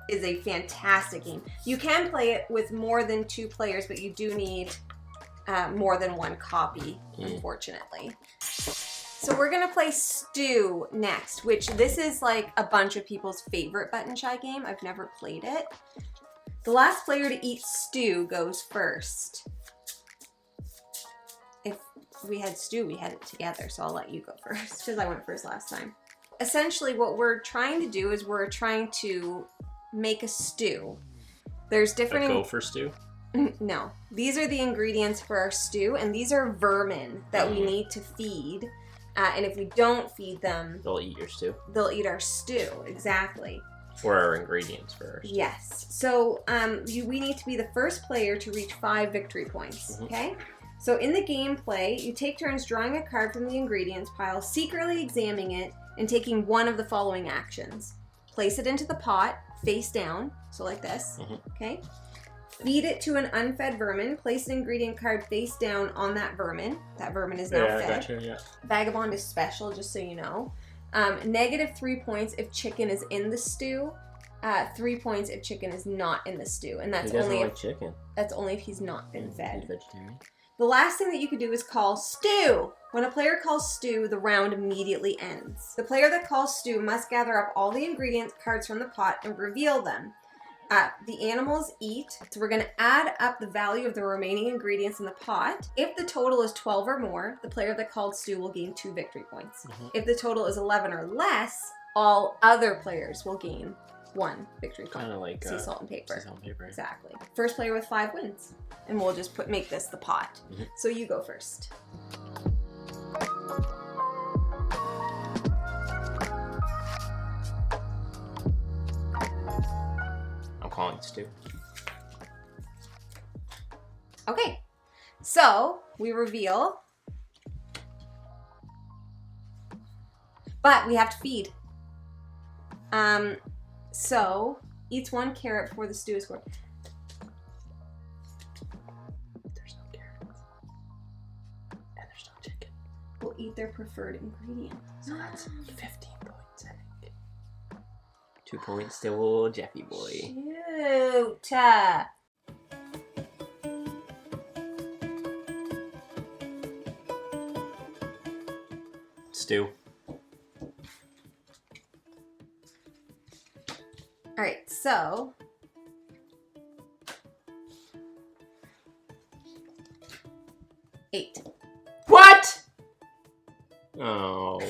is a fantastic game. You can play it with more than 2 players, but you do need more than 1 copy, unfortunately. So we're gonna play Stew next, which this is like a bunch of people's favorite button shy game. I've never played it. The last player to eat stew goes first. If we had stew, we had it together, so I'll let you go first, because I went first last time. Essentially, what we're trying to do is we're trying to make a stew. There's A different... gopher stew? No. These are the ingredients for our stew, and these are vermin that we need to feed. And if we don't feed them... They'll eat your stew? They'll eat our stew, exactly. Or our ingredients first. Yes. So we need to be the first player to reach 5 victory points, okay? So in the gameplay, you take turns drawing a card from the ingredients pile, secretly examining it, and taking one of the following actions. Place it into the pot, face down, so like this, okay? Feed it to an unfed vermin, place an ingredient card face down on that vermin. That vermin is now fed. Gotcha, yeah. Vagabond is special, just so you know. -3 points if chicken is in the stew. 3 points if chicken is not in the stew, and that's only if chicken. That's only if he's not been fed. He's vegetarian. The last thing that you could do is call stew. When a player calls stew, the round immediately ends. The player that calls stew must gather up all the ingredient cards from the pot and reveal them. The animals eat, so we're going to add up the value of the remaining ingredients in the pot. If the total is 12 or more, the player that called stew will gain 2 victory points. If the total is 11 or less, all other players will gain 1 victory point. Kind of like sea salt and paper. Sea salt and paper. Exactly. First player with 5 wins. And we'll just make this the pot. So you go first. I'm calling stew. Okay. So we reveal. But we have to feed. So eats 1 carrot before the stew is cooked. There's no carrots. And there's no chicken. Will eat their preferred ingredient. So that's 15 points, I think. 2 points to Jeffy boy. Shoot. Stew. All right, so eight. What? Oh.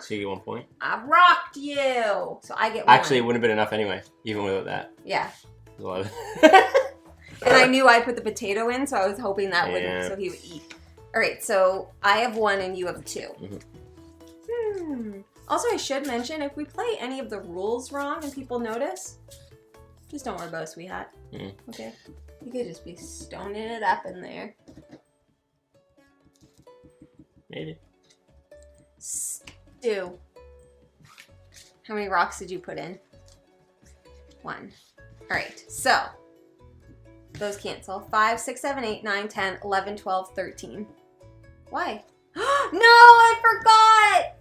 So you get 1 point? I rocked you. So I get 1. Actually, it wouldn't have been enough anyway, even without that. Yeah. 11. And I knew I put the potato in, so I was hoping that wouldn't, so he would eat. All right, so I have 1 and you have 2. Also, I should mention, if we play any of the rules wrong and people notice, just don't worry about it, sweetheart. Okay? You could just be stoning it up in there. Maybe. Stew. How many rocks did you put in? 1. All right, so those cancel. 5, 6, 7, 8, 9, 10, 11, 12, 13. Why? No, I forgot!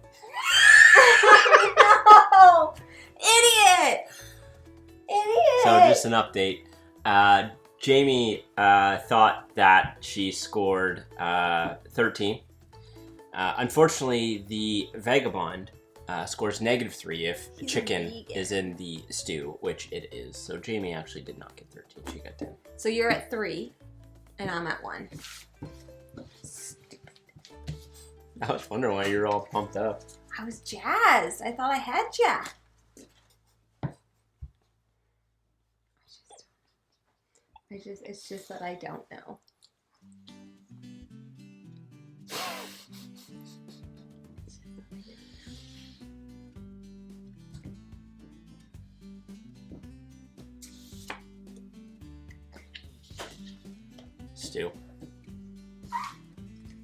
No! Idiot! So just an update. Jamie thought that she scored 13. Unfortunately, the Vagabond scores -3 if chicken is in the stew, which it is. So Jamie actually did not get 13. She got 10. So you're at 3, and I'm at 1. Stupid. I was wondering why you're all pumped up. I was jazzed. I thought I had ya. It's just that I don't know. Stew.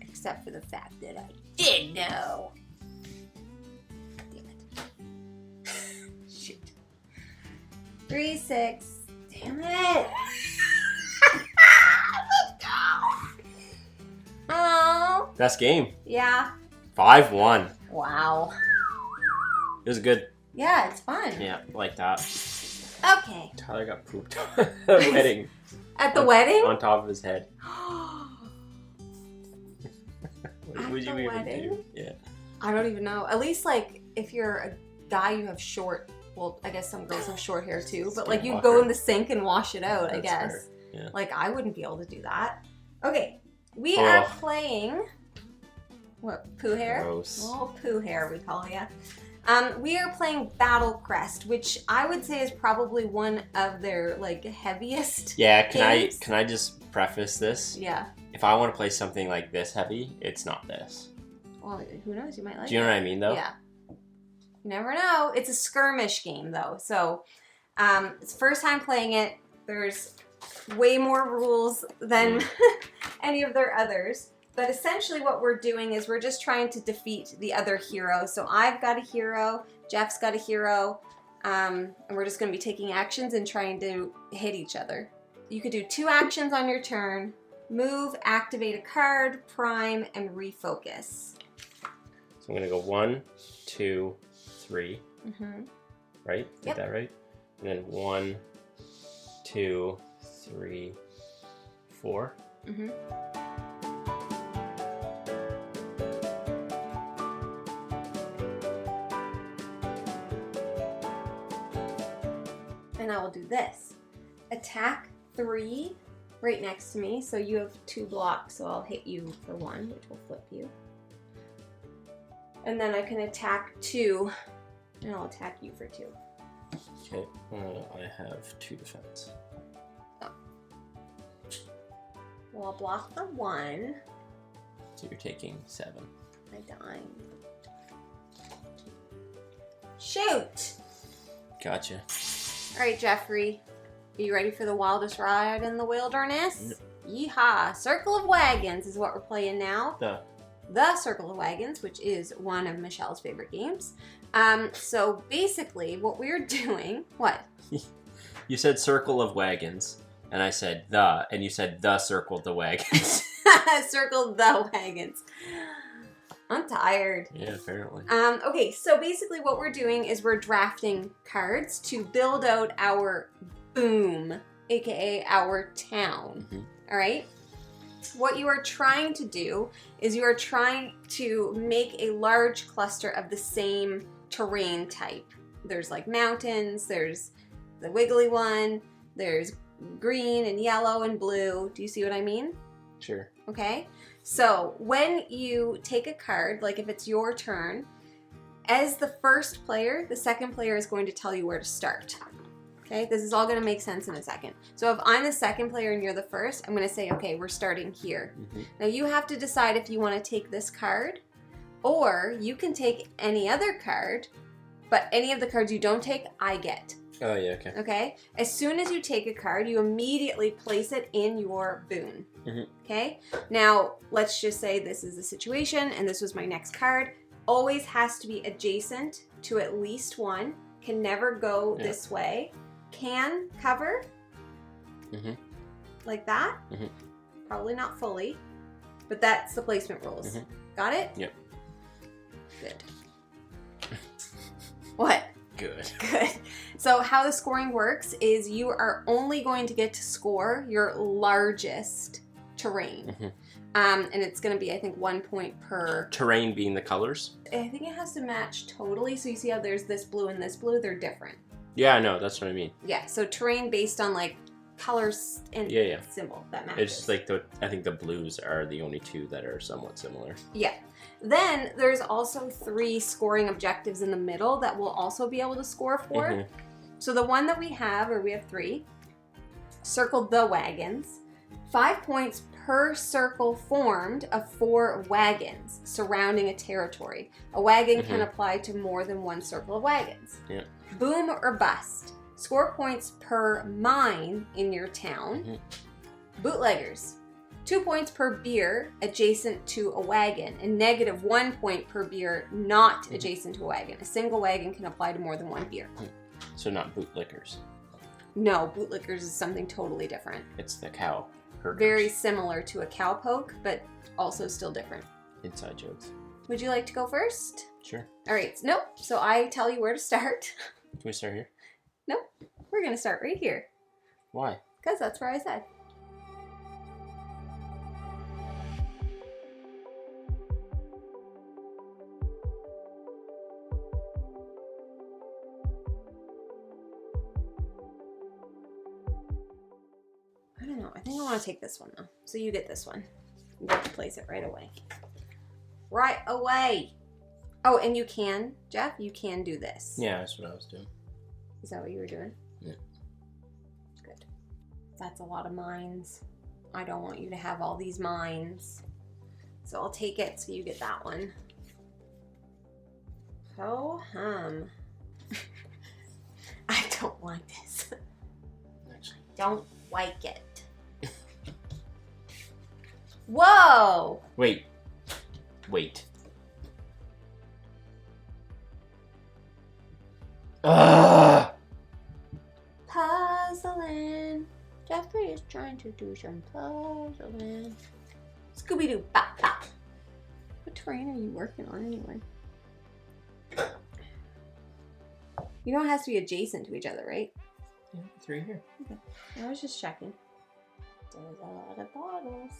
Except for the fact that I did know. Damn it. Shoot. 3, 6. Damn it. Let's go. Oh. Best game. Yeah. 5-1. Wow. It was good. Yeah, it's fun. Yeah, like that. Okay. Tyler got pooped at the wedding. At the wedding? On top of his head. What At would you the even wedding? do? Yeah. I don't even know. At least, like, if you're a guy, you have short. Well, I guess some girls have short hair too. But like, you go in the sink and wash it out. I guess. Fair. Yeah. Like, I wouldn't be able to do that. Okay, we are playing. What, poo hair? Gross. Oh, poo hair, we call ya. We are playing Battlecrest, which I would say is probably one of their like heaviest. Yeah, games. can I just preface this? Yeah. If I want to play something like this heavy, it's not this. Well, who knows? You might like it. Do you know what I mean, though? Yeah. You never know. It's a skirmish game, though. So, it's first time playing it. There's way more rules than any of their others. But essentially what we're doing is we're just trying to defeat the other hero. So I've got a hero, Jeff's got a hero, and we're just going to be taking actions and trying to hit each other. You could do 2 actions on your turn. Move, activate a card, prime, and refocus. So I'm going to go 1, 2, 3. Mm-hmm. Right? Did that right? And then 1, 2, 3, 4. Mm-hmm. And I will do this. Attack 3 right next to me. So you have 2 blocks, so I'll hit you for 1, which will flip you. And then I can attack 2, and I'll attack you for 2. Okay, I have 2 defense. Oh. Well, I'll block for 1. So you're taking 7. I'm dying. Shoot! Gotcha. All right, Jeffrey. Are you ready for the wildest ride in the wilderness? Yep. Yeehaw! Circle of Wagons is what we're playing now. The Circle of Wagons, which is one of Michelle's favorite games. So basically what we're doing, what? You said Circle of Wagons, and I said the, and you said the Circle the Wagons. Circle the Wagons. I'm tired. Yeah, apparently. Okay, so basically what we're doing is we're drafting cards to build out our boom, aka our town. Mm-hmm. All right? What you are trying to do is you are trying to make a large cluster of the same terrain type. There's like mountains, there's the wiggly one, there's green and yellow and blue. Do you see what I mean? Sure. Okay? So when you take a card, like if it's your turn, as the first player, the second player is going to tell you where to start. Okay, this is all going to make sense in a second. So if I'm the second player and you're the first, I'm going to say, okay, we're starting here. Mm-hmm. Now you have to decide if you want to take this card, or you can take any other card, but any of the cards you don't take, I get. Oh, yeah, okay. Okay? As soon as you take a card, you immediately place it in your boon. Mm-hmm. Okay? Now, let's just say this is the situation, and this was my next card. Always has to be adjacent to at least one. Can never go this way. Can cover. Mm-hmm. Like that. Mm-hmm. Probably not fully, but that's the placement rules. Mm-hmm. Got it? Yep. Good. What? Good. Good. So how the scoring works is you are only going to get to score your largest terrain. Mm-hmm. And it's going to be, I think, 1 point per... Terrain being the colors? I think it has to match totally. So you see how there's this blue and this blue? They're different. Yeah, I know. That's what I mean. Yeah. So terrain based on, like, colors and symbol that matches. It's just like I think the blues are the only 2 that are somewhat similar. Yeah. Then there's also 3 scoring objectives in the middle that we'll also be able to score for. Mm-hmm. So the one that we have 3, Circle the Wagons, 5 points per circle formed of 4 wagons surrounding a territory. A wagon can apply to more than 1 circle of wagons. Yeah. Boom or bust. Score points per mine in your town. Mm-hmm. Bootleggers. 2 points per beer adjacent to a wagon, and negative 1 point per beer not adjacent to a wagon. A single wagon can apply to more than 1 beer. So not bootlickers. No, bootlickers is something totally different. It's the cow herders. Very similar to a cowpoke, but also still different. Inside jokes. Would you like to go first? Sure. All right. Nope. So I tell you where to start. Can we start here? Nope. We're going to start right here. Why? Because that's where I said. I don't know. I think I want to take this one, though. So you get this one. You have to place it right away. Right away. Oh, and you can, Jeff, you can do this. Yeah, that's what I was doing. Is that what you were doing? Yeah. Good. That's a lot of mines. I don't want you to have all these mines. So I'll take it so you get that one. Ho hum. I don't want this. Actually. Don't like it. Whoa! Wait. Puzzling. Jeffrey is trying to do some puzzling. Scooby-Doo, bop, bop. What terrain are you working on anyway? You know it has to be adjacent to each other, right? Yeah, it's right here. Okay. I was just checking. There's a lot of bottles.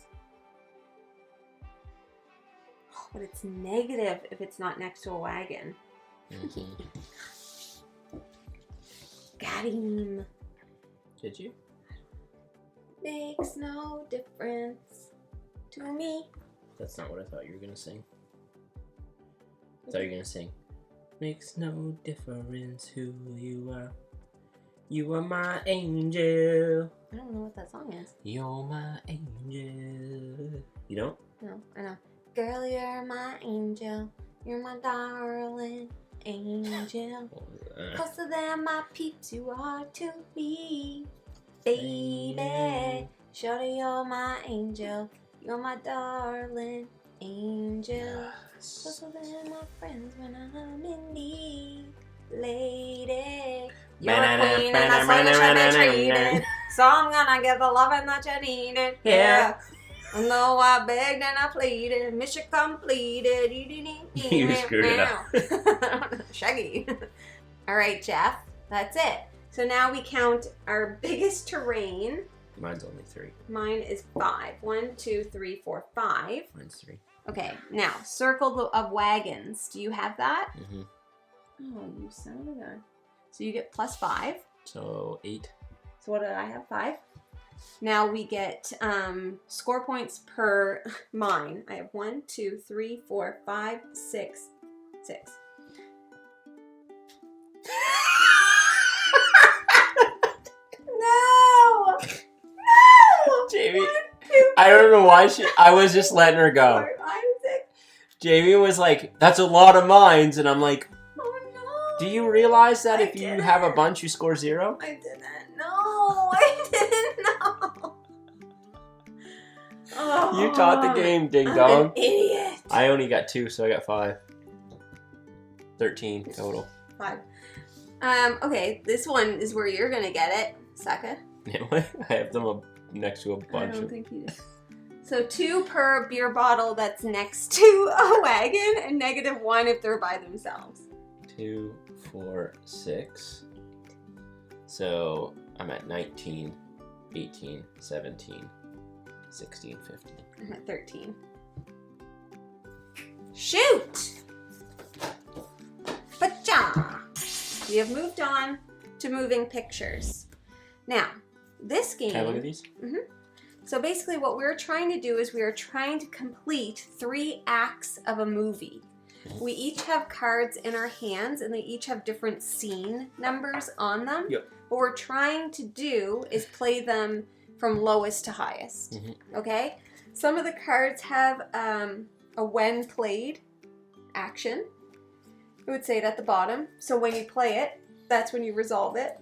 Oh, but it's negative if it's not next to a wagon. Mm-hmm. Got him. Did you? Makes no difference to me. That's not what I thought you were gonna sing. I thought you were gonna sing. Makes no difference who you are. You are my angel. I don't know what that song is. You're my angel. You don't? No, I know. Girl, you're my angel. You're my darling angel. Closer than my peeps you are to me. Baby, shorty, you're my angel. You're my darling angel. Closer than my friends when I'm in need. Lady, you're a queen and that's why you should be treated. So I'm gonna get the loving that you needed. Yeah. And though I begged and I pleaded, mission completed. You screwed it up. Shaggy. All right, Jeff. That's it. So now we count our biggest terrain. Mine's only 3. Mine is 5. 1, 2, 3, 4, 5. Mine's 3. Okay, now circle of wagons. Do you have that? Mm-hmm. Oh, you son of a gun. So you get plus 5. So 8. So what did I have? 5. Now we get score points per mine. I have 1, 2, 3, 4, 5, 6, 6. No! No! Jamie, 1, 2, I don't know why I was just letting her go. 4, 5, 6. Jamie was like, that's a lot of mines, and I'm like, Oh no! do you realize that I if you didn't. have a bunch, you score 0? I didn't. No, I didn't know. Oh, You taught the game, ding I'm dong. an idiot. I only got 2, so I got 5. 13 total. 5. Okay, this one is where you're gonna get it, sucker. I have them next to a I bunch don't of... think you do. So 2 per beer bottle that's next to a wagon, and -1 if they're by themselves. 2, 4, 6. So I'm at 19, 18, 17, 16, 15. I'm at 13. Shoot! Pacha! We have moved on to moving pictures. Now, this game... Can I look at these? Mm-hmm. So basically what we're trying to do is we are trying to complete 3 acts of a movie. We each have cards in our hands and they each have different scene numbers on them. Yep. What we're trying to do is play them from lowest to highest. Mm-hmm. Okay? Some of the cards have a when played action. I would say it at the bottom. So when you play it, that's when you resolve it.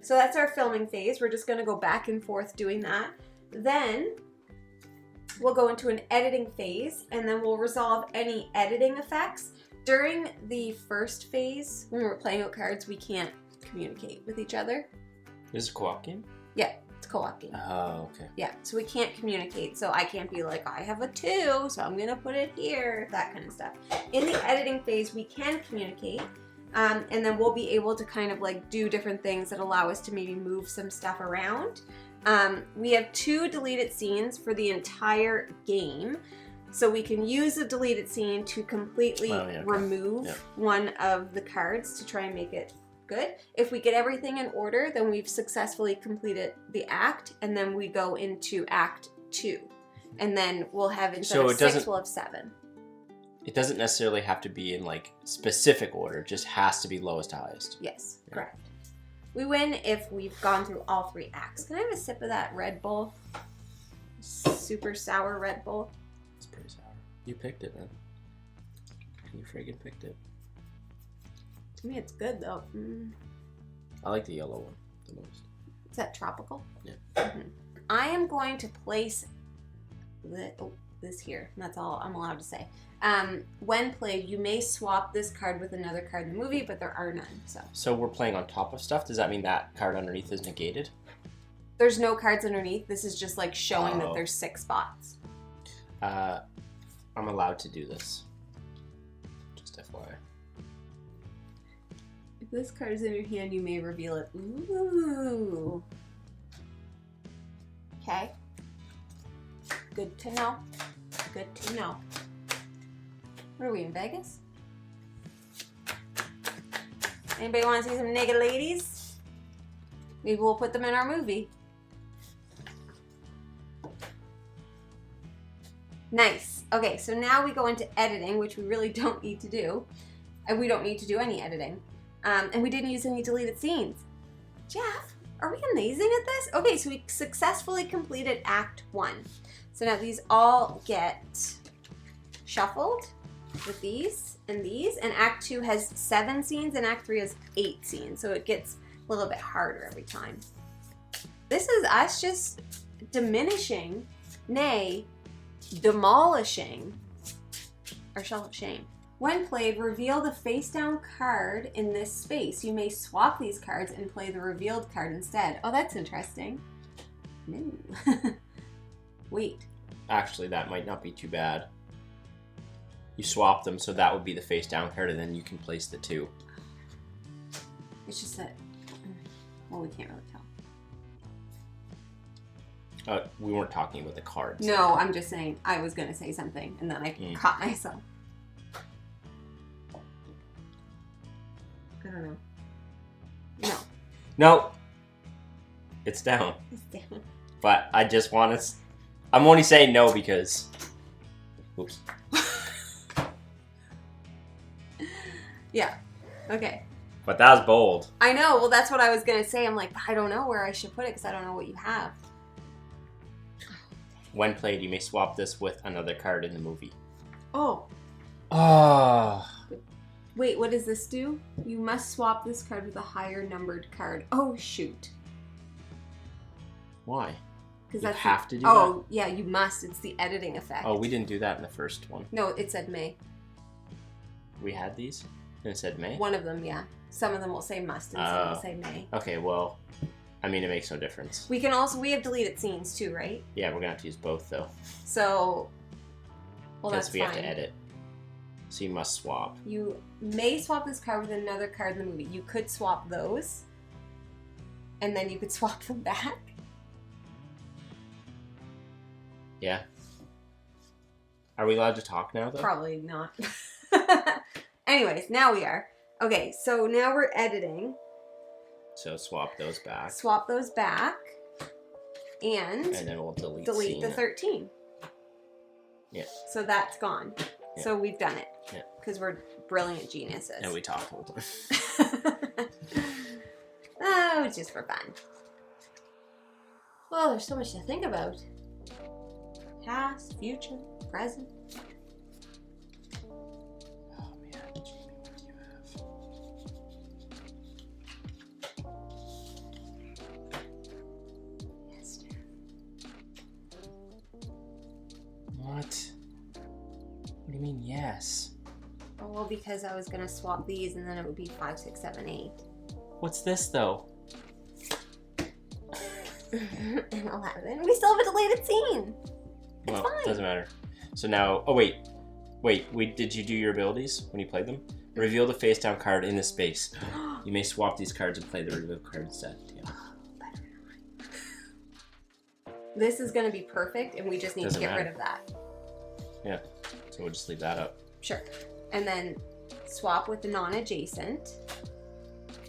So that's our filming phase. We're just going to go back and forth doing that. Then we'll go into an editing phase and then we'll resolve any editing effects. During the first phase, when we're playing out cards, we can't communicate with each other. Is it a co-op game? Yeah, it's a co-op game. Oh, okay. Yeah, so we can't communicate. So I can't be like, I have a 2, so I'm going to put it here, that kind of stuff. In the editing phase, we can communicate. And then we'll be able to kind of like do different things that allow us to maybe move some stuff around. We have 2 deleted scenes for the entire game. So we can use a deleted scene to completely remove one of the cards to try and make it good. If we get everything in order, then we've successfully completed the act, and then we go into Act 2. And then we'll have, instead of 6, we'll have 7. It doesn't necessarily have to be in like specific order. It just has to be lowest to highest. Yes, correct. We win if we've gone through all 3 acts. Can I have a sip of that Red Bull? Super sour Red Bull. It's pretty sour. You picked it, man. You friggin' picked it. To me, it's good though. I like the yellow one the most. Is that tropical? Yeah. I am going to place this here. That's all I'm allowed to say. When played, you may swap this card with another card in the movie, but there are none. So we're playing on top of stuff? Does that mean that card underneath is negated? There's no cards underneath. This is just like showing that there's 6 spots. I'm allowed to do this. Just FYI. If this card is in your hand, you may reveal it. Ooh. Okay. Good to know. Good to know. What are we, in Vegas? Anybody want to see some naked ladies? Maybe we'll put them in our movie. Nice. Okay, so now we go into editing, which we really don't need to do. And we don't need to do any editing. And we didn't use any deleted scenes. Jeff, are we amazing at this? Okay, so we successfully completed Act 1. So now these all get shuffled with these, and Act 2 has 7 scenes, and Act 3 has 8 scenes, so it gets a little bit harder every time. This is us just diminishing, nay, demolishing our Shelf of Shame. When played, reveal the face-down card in this space. You may swap these cards and play the revealed card instead. Oh, that's interesting. No. Wait. Actually, that might not be too bad. You swap them, so that would be the face-down card, and then you can place the 2. It's just that, well, we can't really tell. We weren't talking about the cards. No, I'm just saying, I was going to say something, and then I caught myself. I don't know. No. No. It's down. It's down. But I just want to... I'm only saying no because... Oops. Yeah. Okay. But that was bold. I know. Well, that's what I was going to say. I'm like, I don't know where I should put it because I don't know what you have. When played, you may swap this with another card in the movie. Oh. Oh. Wait, what does this do? You must swap this card with a higher numbered card. Oh, shoot. Why? Because you that's have to do that? Oh, yeah, you must. It's the editing effect. Oh, we didn't do that in the first one. No, it said may. We had these? And it said may? One of them, yeah. Some of them will say must and some will say may. Okay, well, I mean, it makes no difference. We have deleted scenes too, right? Yeah, we're going to have to use both, though. So, well, that's fine. Because we have to edit. So you must swap. You may swap this card with another card in the movie. You could swap those, and then you could swap them back. Yeah. Are we allowed to talk now, though? Probably not. Anyways, now we are. Okay, so now we're editing. So swap those back. Swap those back. And then we'll delete the 13. Yeah. So that's gone. Yeah. So we've done it. Yeah. Because we're brilliant geniuses. And we talk all the time. Oh, it's just for fun. Well, there's so much to think about. Past, future, present. Oh man, Jamie, what do you have? Yes, dear. What? What do you mean, yes? Oh, well, because I was going to swap these and then it would be 5, 6, 7, 8. What's this, though? And 11. We still have a deleted scene. It's well, fine. Doesn't matter. So now, oh wait, did you do your abilities when you played them? Reveal the face down card in the space. You may swap these cards and play the reveal card instead. Yeah. This is going to be perfect, and we just need to get rid of that. Yeah, so we'll just leave that up. Sure. And then swap with the non-adjacent.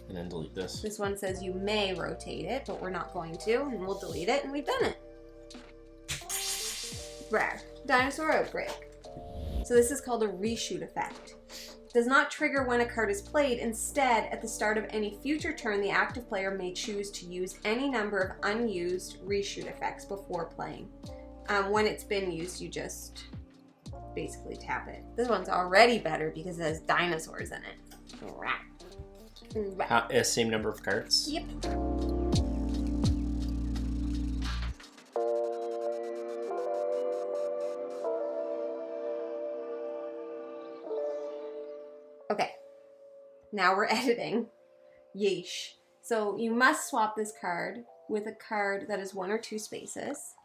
And then delete this. This one says you may rotate it, but we're not going to, and we'll delete it, and we've done it. Rare. Dinosaur Outbreak. So this is called a reshoot effect. Does not trigger when a card is played. Instead, at the start of any future turn, the active player may choose to use any number of unused reshoot effects before playing. When it's been used, you just basically tap it. This one's already better because it has dinosaurs in it. Same number of cards? Yep. Okay, now we're editing. Yeesh. So you must swap this card with a card that is 1 or 2 spaces.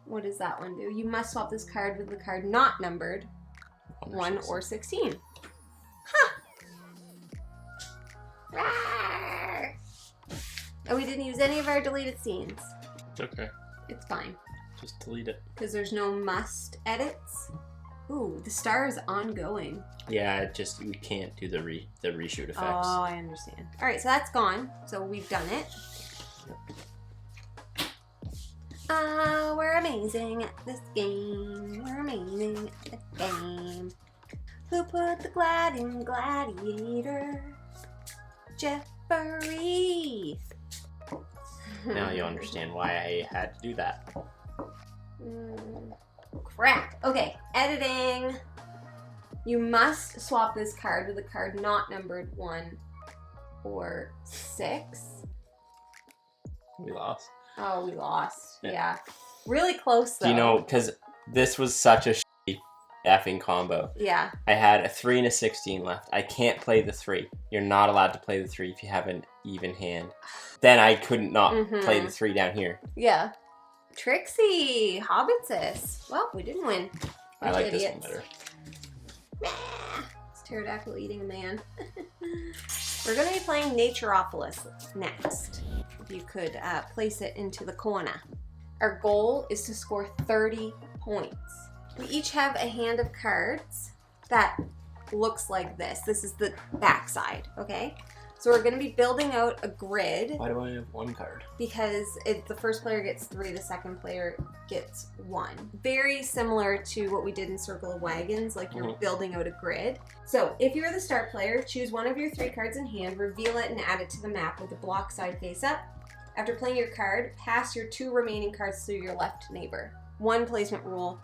What does that one do? You must swap this card with the card not numbered 1 or 16. Huh. Rawr. And we didn't use any of our deleted scenes. It's okay. It's fine. Just delete it. Because there's no must edits. Ooh, the star is ongoing. Yeah, we can't do the reshoot effects. Oh, I understand. All right, so that's gone. So we've done it. We're amazing at this game. We're amazing at this game. Who put the glad in Gladiator? Jeffrey. Now you understand why I had to do that. Crap. Okay, editing. You must swap this card with a card not numbered 1 or 6. We lost. Oh, we lost. Yeah. Really close, though. Do you know, because this was such a shitty effing combo. Yeah. I had a 3 and a 16 left. I can't play the 3. You're not allowed to play the 3 if you have an even hand. Then I couldn't not play the 3 down here. Yeah. Trixie, Hobbitsis. Well, we didn't win. I like this one better. It's pterodactyl eating a man. We're going to be playing Naturopolis next. If you could place it into the corner. Our goal is to score 30 points. We each have a hand of cards that looks like this. This is the back side, okay? So we're going to be building out a grid. Why do I have 1 card? Because the first player gets 3, the second player gets 1. Very similar to what we did in Circle of Wagons, like you're building out a grid. So if you're the start player, choose one of your 3 cards in hand, reveal it, and add it to the map with the block side face up. After playing your card, pass your 2 remaining cards to your left neighbor. 1 placement rule: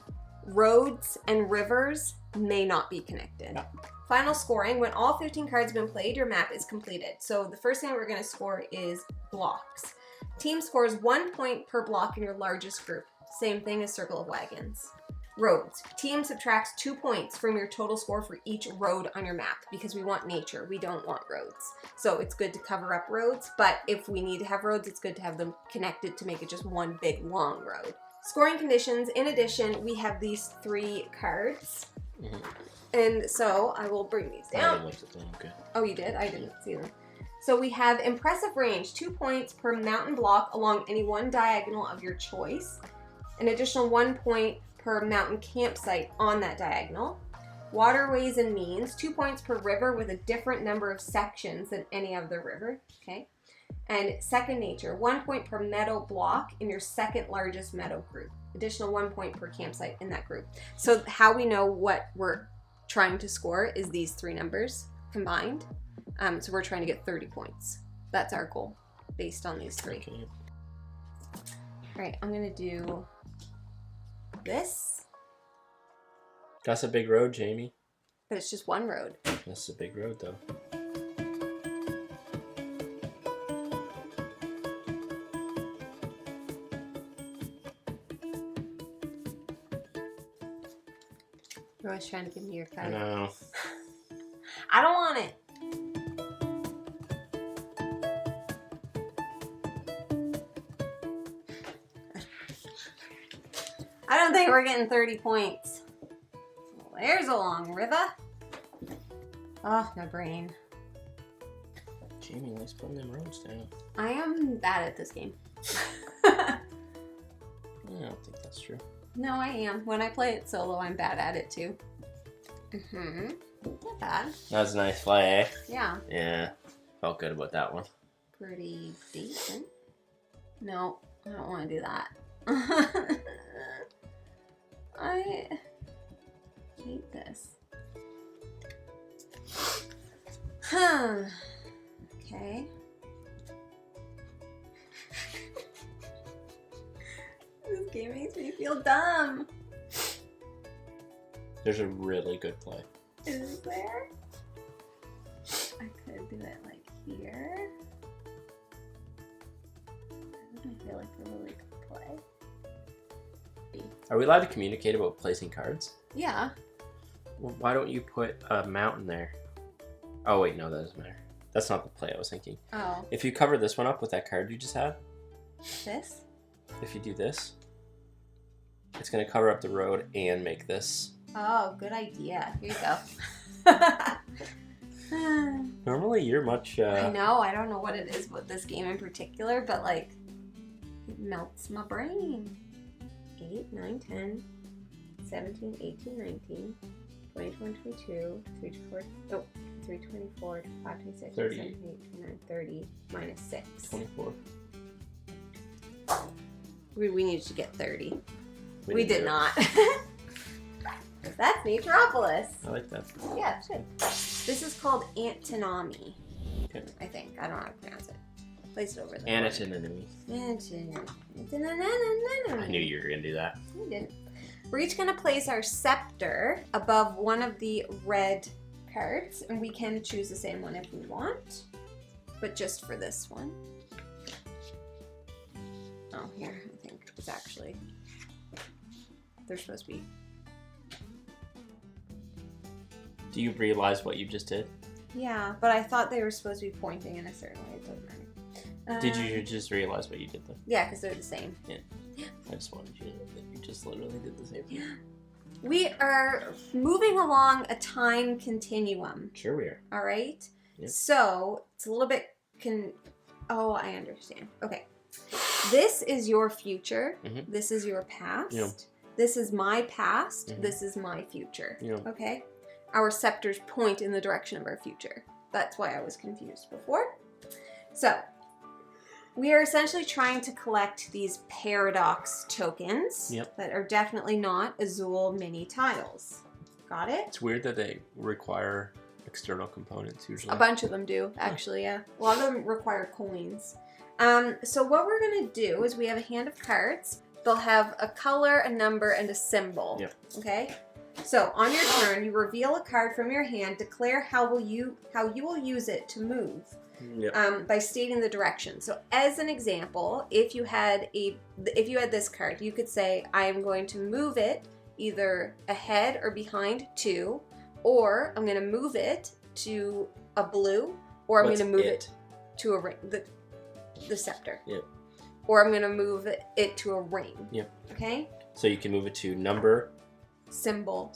roads and rivers may not be connected. No. Final scoring: when all 15 cards have been played, your map is completed. So the first thing we're going to score is blocks. Team scores 1 point per block in your largest group. Same thing as Circle of Wagons. Roads. Team subtracts 2 points from your total score for each road on your map because we want nature. We don't want roads. So it's good to cover up roads, but if we need to have roads, it's good to have them connected to make it just one big long road. Scoring conditions. In addition, we have these 3 cards. And so I will bring these down. Okay. Oh, you did? I didn't see them. So we have impressive range, 2 points per mountain block along any one diagonal of your choice. An additional 1 point per mountain campsite on that diagonal. Waterways and means, 2 points per river with a different number of sections than any other river. Okay. And second nature, 1 point per meadow block in your second largest meadow group. Additional 1 point per campsite in that group. So how we know what we're trying to score is these 3 numbers combined. So we're trying to get 30 points. That's our goal based on these 3. Okay. All right, I'm gonna do this. That's a big road, Jamie. But it's just 1 road. That's a big road, though. You're always trying to give me your card. I know. I don't want it. I don't think we're getting 30 points. Well, there's a long river. Oh, my brain. Jamie likes putting them roads down. I am bad at this game. I don't think that's true. No, I am. When I play it solo, I'm bad at it too. Not bad. That was a nice play, eh? Yeah. Yeah. Felt good about that one. Pretty decent. No, I don't want to do that. hate this. Huh. Okay. This game makes me feel dumb. There's a really good play. Is there? I could do it like here. That doesn't feel like a really good play. Are we allowed to communicate about placing cards? Yeah. Well, why don't you put a mountain there? Oh wait, no, that doesn't matter. That's not the play I was thinking. Oh. If you cover this one up with that card you just had. This? If you do this, it's going to cover up the road and make this. Oh, good idea. Here you go. Normally you're much... I know. I don't know what it is with this game in particular, but like, it melts my brain. 8, 9, 10, 17, 18, 19, 20, 21, 22, 3, 4, oh, 3, 24, 5, 26, 30. 7, 8, 29, 30, minus 6. 24. We needed to get 30. We didn't did do it. not. That's Naturopolis. I like that. Yeah, it should. This is called Antinomy. Okay. I think. I don't know how to pronounce it. Place it over there. Antinomy. I knew you were going to do that. We didn't. We're each going to place our scepter above one of the red cards, and we can choose the same one if we want, but just for this one. Oh, here, I think it's actually, they're supposed to be. Do you realize what you just did? Yeah, but I thought they were supposed to be pointing in a certain way. It doesn't matter. Did you just realize what you did though? Yeah, because they're the same. Yeah. I just wanted you to know that you just literally did the same thing. We are moving along a time continuum. Sure we are. All right? Yep. So, it's a little bit... Oh, I understand. Okay. This is your future. Mm-hmm. This is your past. Yeah. This is my past. Mm-hmm. This is my future. Yeah. Okay? Our scepters point in the direction of our future. That's why I was confused before. So, we are essentially trying to collect these paradox tokens that are definitely not Azul mini tiles. Got it? It's weird that they require external components usually. A bunch of them do, actually, yeah. A lot of them require coins. So what we're going to do is we have a hand of cards. They'll have a color, a number, and a symbol. Yep. Okay? So on your turn, you reveal a card from your hand, declare how you will use it to move. Yep. By stating the direction. So as an example, if you had this card, you could say, I am going to move it either ahead or behind 2, or I'm going to move it to a blue, or I'm going to move it to a ring, the scepter. Yep. Or I'm going to move it to a ring. Yep. Okay? So you can move it to number, symbol,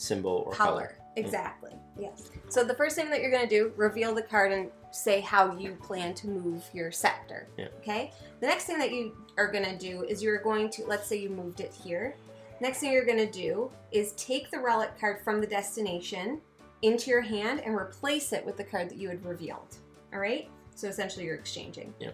or color. Exactly. Yes. So the first thing that you're going to do, reveal the card and say how you plan to move your scepter. Yeah. Okay? The next thing that you are going to do is you're going to, let's say you moved it here. Next thing you're going to do is take the relic card from the destination into your hand and replace it with the card that you had revealed. All right? So essentially you're exchanging. Yeah.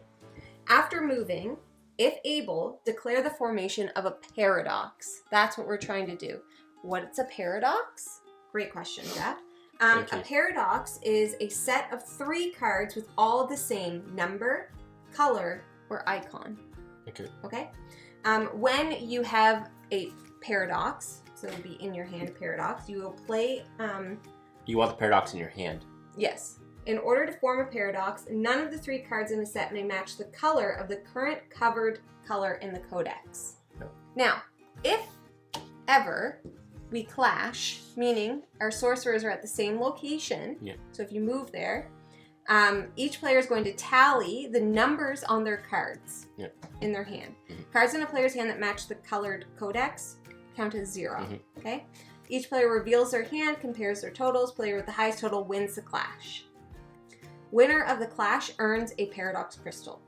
After moving, if able, declare the formation of a paradox. That's what we're trying to do. What's a paradox? Great question, Jeff. A paradox is a set of 3 cards with all the same number, color, or icon. Okay. Okay? When you have a paradox, so it'll be in your hand, a paradox, you will play... You want the paradox in your hand. Yes. In order to form a paradox, none of the 3 cards in the set may match the color of the current covered color in the codex. No. Now, if ever we clash, meaning our sorcerers are at the same location, so if you move there, each player is going to tally the numbers on their cards in their hand. Mm-hmm. Cards in a player's hand that match the colored codex count as 0. Mm-hmm. Okay? Each player reveals their hand, compares their totals. Player with the highest total wins the clash. Winner of the clash earns a paradox crystal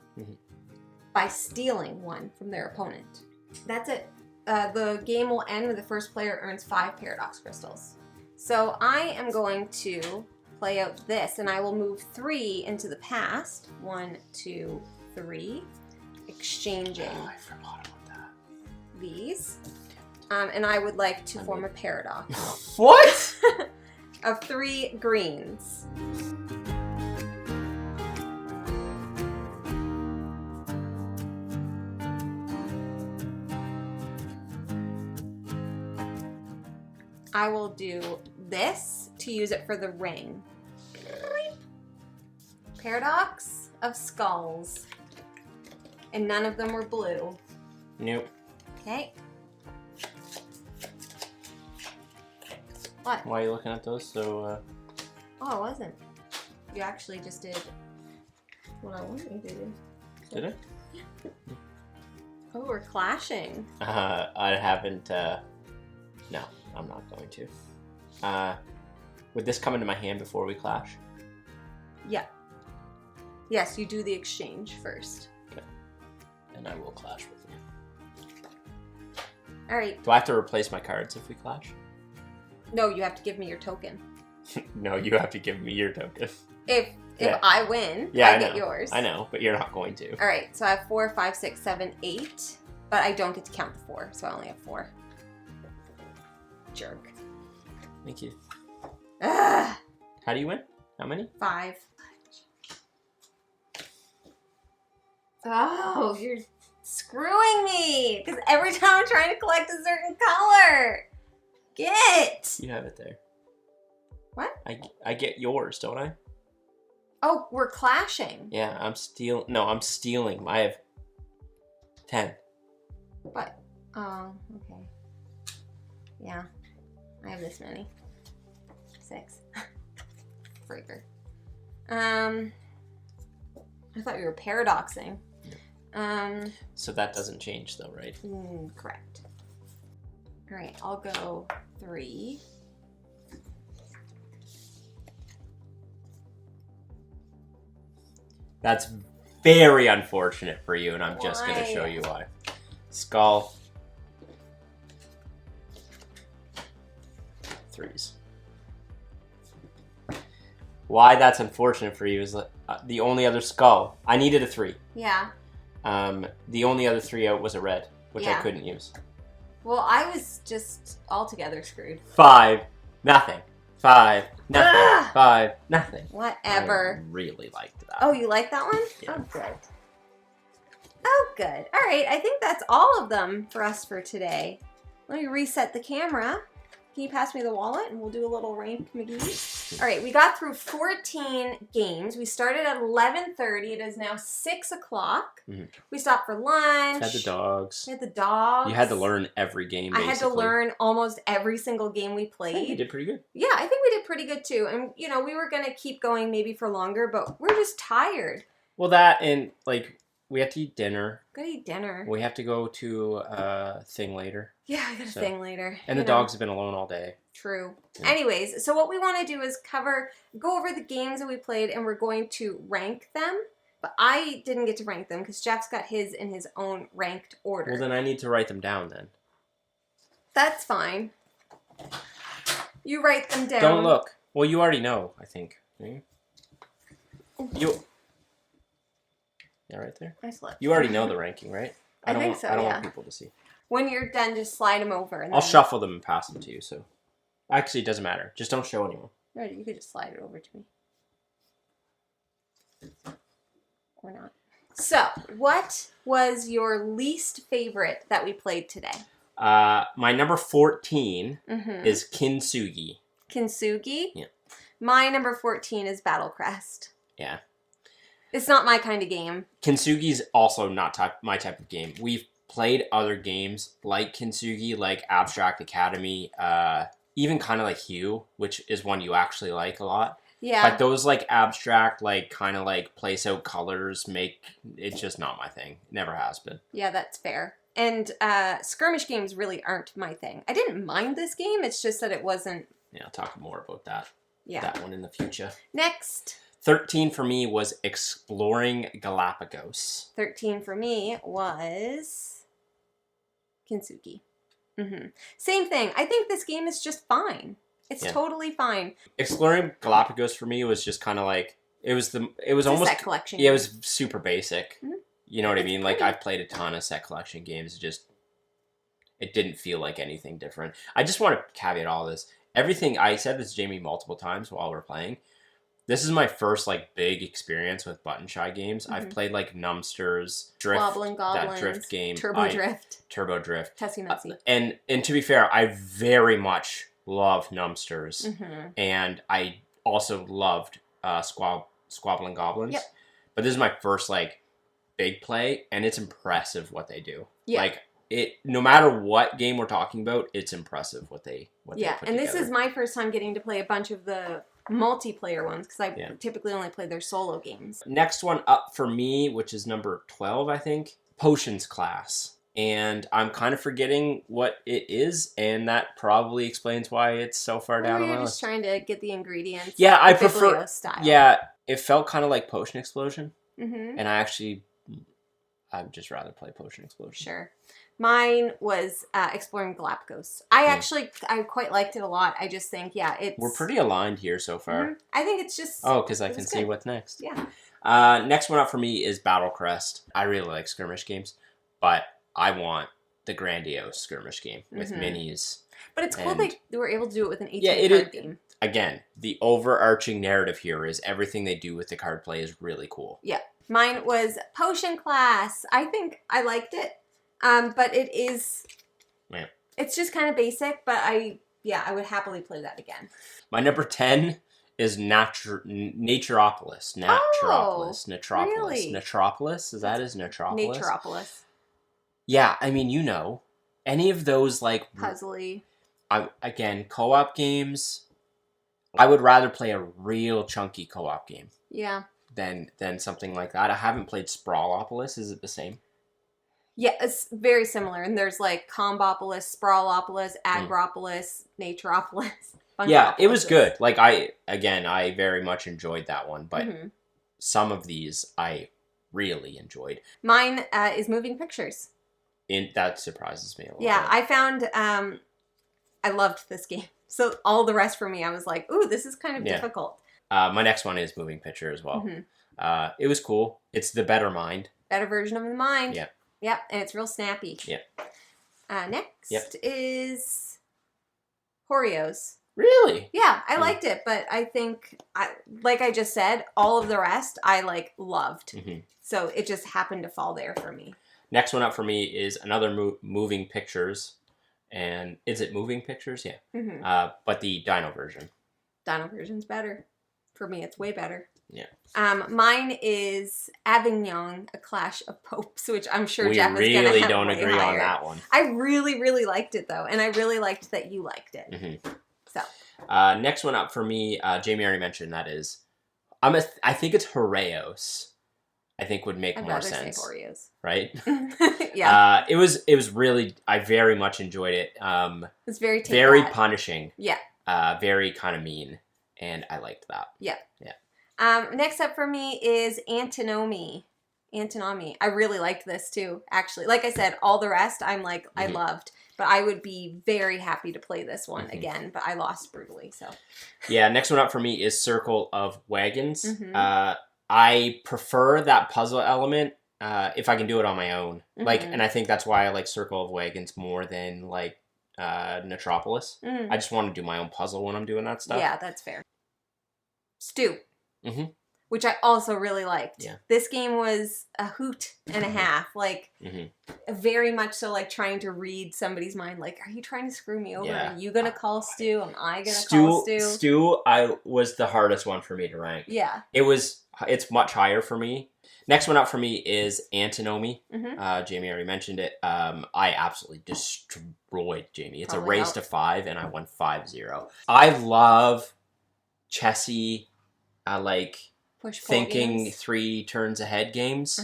by stealing one from their opponent. That's it. The game will end when the first player earns 5 paradox crystals. So I am going to play out this, and I will move 3 into the past. 1, 2, 3. Exchanging Oh, I forgot about that. these. And I would like to form a paradox. What? of 3 greens. I will do this to use it for the ring. Paradox of skulls. And none of them were blue. Nope. Okay. What? Why are you looking at those? So, Oh, I wasn't. You actually just did what I wanted you to do. Did it? Oh, we're clashing. I haven't, no, I'm not going to. Would this come into my hand before we clash? Yeah. Yes, you do the exchange first. Okay. And I will clash with you. Alright. Do I have to replace my cards if we clash? No, you have to give me your token. No, you have to give me your token. If I win, yeah, I get yours. I know, but you're not going to. Alright, so I have 4, 5, 6, 7, 8. But I don't get to count the 4, so I only have 4. Jerk. Thank you. Ugh. How do you win? How many? 5. Oh, you're screwing me! Because every time I'm trying to collect a certain color! Get! You have it there. What? I get yours, don't I? Oh, we're clashing. Yeah, I'm stealing. No, I'm stealing. I have 10. What? Oh, okay. Yeah, I have this many. 6. Freaker. I thought you were paradoxing. So that doesn't change though, right? Correct. All right, I'll go 3. That's very unfortunate for you, and I'm just going to Why? show you why. Skull. 3s. Why that's unfortunate for you is the only other skull. I needed a 3. Yeah. The only other 3 out was a red, which I Yeah. couldn't use. Well, I was just altogether screwed. 5, nothing. 5, nothing. Ugh! 5, nothing. Whatever. I really liked that. Oh, you like that one? Yeah. Oh, good. Oh, good. All right, I think that's all of them for us for today. Let me reset the camera. Can you pass me the wallet and we'll do a little rank McGee? All right, we got through 14 games. We started at 11:30. It is now 6 o'clock. Mm-hmm. We stopped for lunch. Had the dogs. We had the dogs. You had to learn every game, basically. I had to learn almost every single game we played. I think you did pretty good. Yeah, I think we did pretty good too. And, you know, we were going to keep going maybe for longer, but we're just tired. Well, that and, like, we have to eat dinner. Gotta eat dinner. We have to go to a thing later. Yeah, I got a thing later. And the dogs have been alone all day. True. Yeah. Anyways, so what we want to do is go over the games that we played, and we're going to rank them. But I didn't get to rank them because Jeff's got his in his own ranked order. Well, then I need to write them down then. That's fine. You write them down. Don't look. Well, you already know, I think. You... Yeah, right there. I slept. You already know the ranking, right? I think so, I don't yeah. want people to see. When you're done, just slide them over. And I'll then... shuffle them and pass them to you, so... Actually, it doesn't matter. Just don't show anyone. Right, you could just slide it over to me. Or not. So, what was your least favorite that we played today? My number 14 Mm-hmm. is Kintsugi. Kintsugi? Yeah. My number 14 is Battlecrest. Yeah. It's not my kind of game. Kintsugi's also not my type of game. We've played other games like Kintsugi, like Abstract Academy, even kind of like Hue, which is one you actually like a lot. Yeah. But those like abstract, like kind of like place out colors it's just not my thing. Never has been. Yeah, that's fair. And skirmish games really aren't my thing. I didn't mind this game. It's just that it wasn't. Yeah, I'll talk more about that. Yeah. That one in the future. Next. 13 for me was Exploring Galapagos. 13 for me was Kintsugi. Mm-hmm. Same thing. I think this game is just fine. It's totally fine. Exploring Galapagos for me was just kind of like it was almost set collection. Yeah, it was super basic. Mm-hmm. You know what I mean? Like I've played a ton of set collection games. It didn't feel like anything different. I just want to caveat all this. everything, I said this to Jamie multiple times while we're playing. This is my first, like, big experience with button shy games. I've played, like, Numbsters, Drift, Goblin Goblins, that Drift game. Turbo Drift. Tessie Nutsy. And to be fair, I very much love Numbsters. And I also loved Squabbling Goblins. Yep. But this is my first, like, big play, and it's impressive what they do. Yeah. Like, no matter what game we're talking about, it's impressive what they put together. This is my first time getting to play a bunch of the multiplayer ones, because I typically only play their solo games. Next one up for me, which is number 12, I think, Potions class. And I'm kind of forgetting what it is, and that probably explains why it's so far down on my list. You're just trying to get the ingredients. Yeah, I prefer style. Yeah, it felt kind of like Potion Explosion. And I'd just rather play Potion Explosion. Sure. Mine was exploring Galapagos. I quite liked it a lot. I just think, we're pretty aligned here so far. I think it's just... Oh, because I can see what's next. Yeah. Next one up for me is Battlecrest. I really like skirmish games, but I want the grandiose skirmish game with minis. But it's cool they were able to do it with an 18 card game. Again, the overarching narrative here is everything they do with the card play is really cool. Yeah. Mine was Potion class. I think I liked it. But it is... Yeah. It's just kind of basic, but I would happily play that again. My number 10 is Naturopolis. Really? Naturopolis? Is that his Naturopolis? Naturopolis. Yeah, I mean, any of those, like... Puzzly. Again, co-op games, I would rather play a real chunky co-op game. Yeah. Than something like that. I haven't played Sprawlopolis. Is it the same? Yeah, it's very similar. And there's like Combopolis, Sprawlopolis, Agropolis, Naturopolis. Yeah, it was good. Like, I very much enjoyed that one. But some of these I really enjoyed. Mine is Moving Pictures. That surprises me a little bit. I found... I loved this game. So all the rest for me, I was like, ooh, this is kind of difficult. My next one is Moving Picture as well. It was cool. It's the better mind. Better version of the mind. Yeah. Yep, and it's real snappy. Yep. Next is Horreos. Really? Yeah, I liked it, but I think, like I just said, all of the rest I loved. So it just happened to fall there for me. Next one up for me is another Moving Pictures. And is it Moving Pictures? Yeah. But the Dino version. Dino version's better. For me, it's way better. Yeah. Mine is Avignon, A Clash of Popes, which I'm sure Jeff is going to have. We really don't agree on that one. I really, really liked it, though. And I really liked that you liked it. So. Next one up for me, Jamie already mentioned, that is, I think it's Horreos. I think would make more sense. Say Horreos. Right? Yeah. It was really, I very much enjoyed it. It's very punishing. Yeah. Very kind of mean. And I liked that. Yeah. Yeah. Next up for me is Antinomy. I really liked this too, actually. Like I said, all the rest I loved. But I would be very happy to play this one again. But I lost brutally, so. Yeah, next one up for me is Circle of Wagons. I prefer that puzzle element if I can do it on my own. And I think that's why I like Circle of Wagons more than like Naturopolis. I just want to do my own puzzle when I'm doing that stuff. Yeah, that's fair. Stew. Which I also really liked. Yeah. This game was a hoot and a half. Like, very much so like trying to read somebody's mind. Like, are you trying to screw me over? Yeah. Are you going to call Stew? Am I going to call Stew? Stew was the hardest one for me to rank. Yeah. It's much higher for me. Next one up for me is Antinomy. Jamie already mentioned it. I absolutely destroyed Jamie. It's Probably a race to 5, and I won 5-0. I love chessy, thinking games. 3 turns ahead games.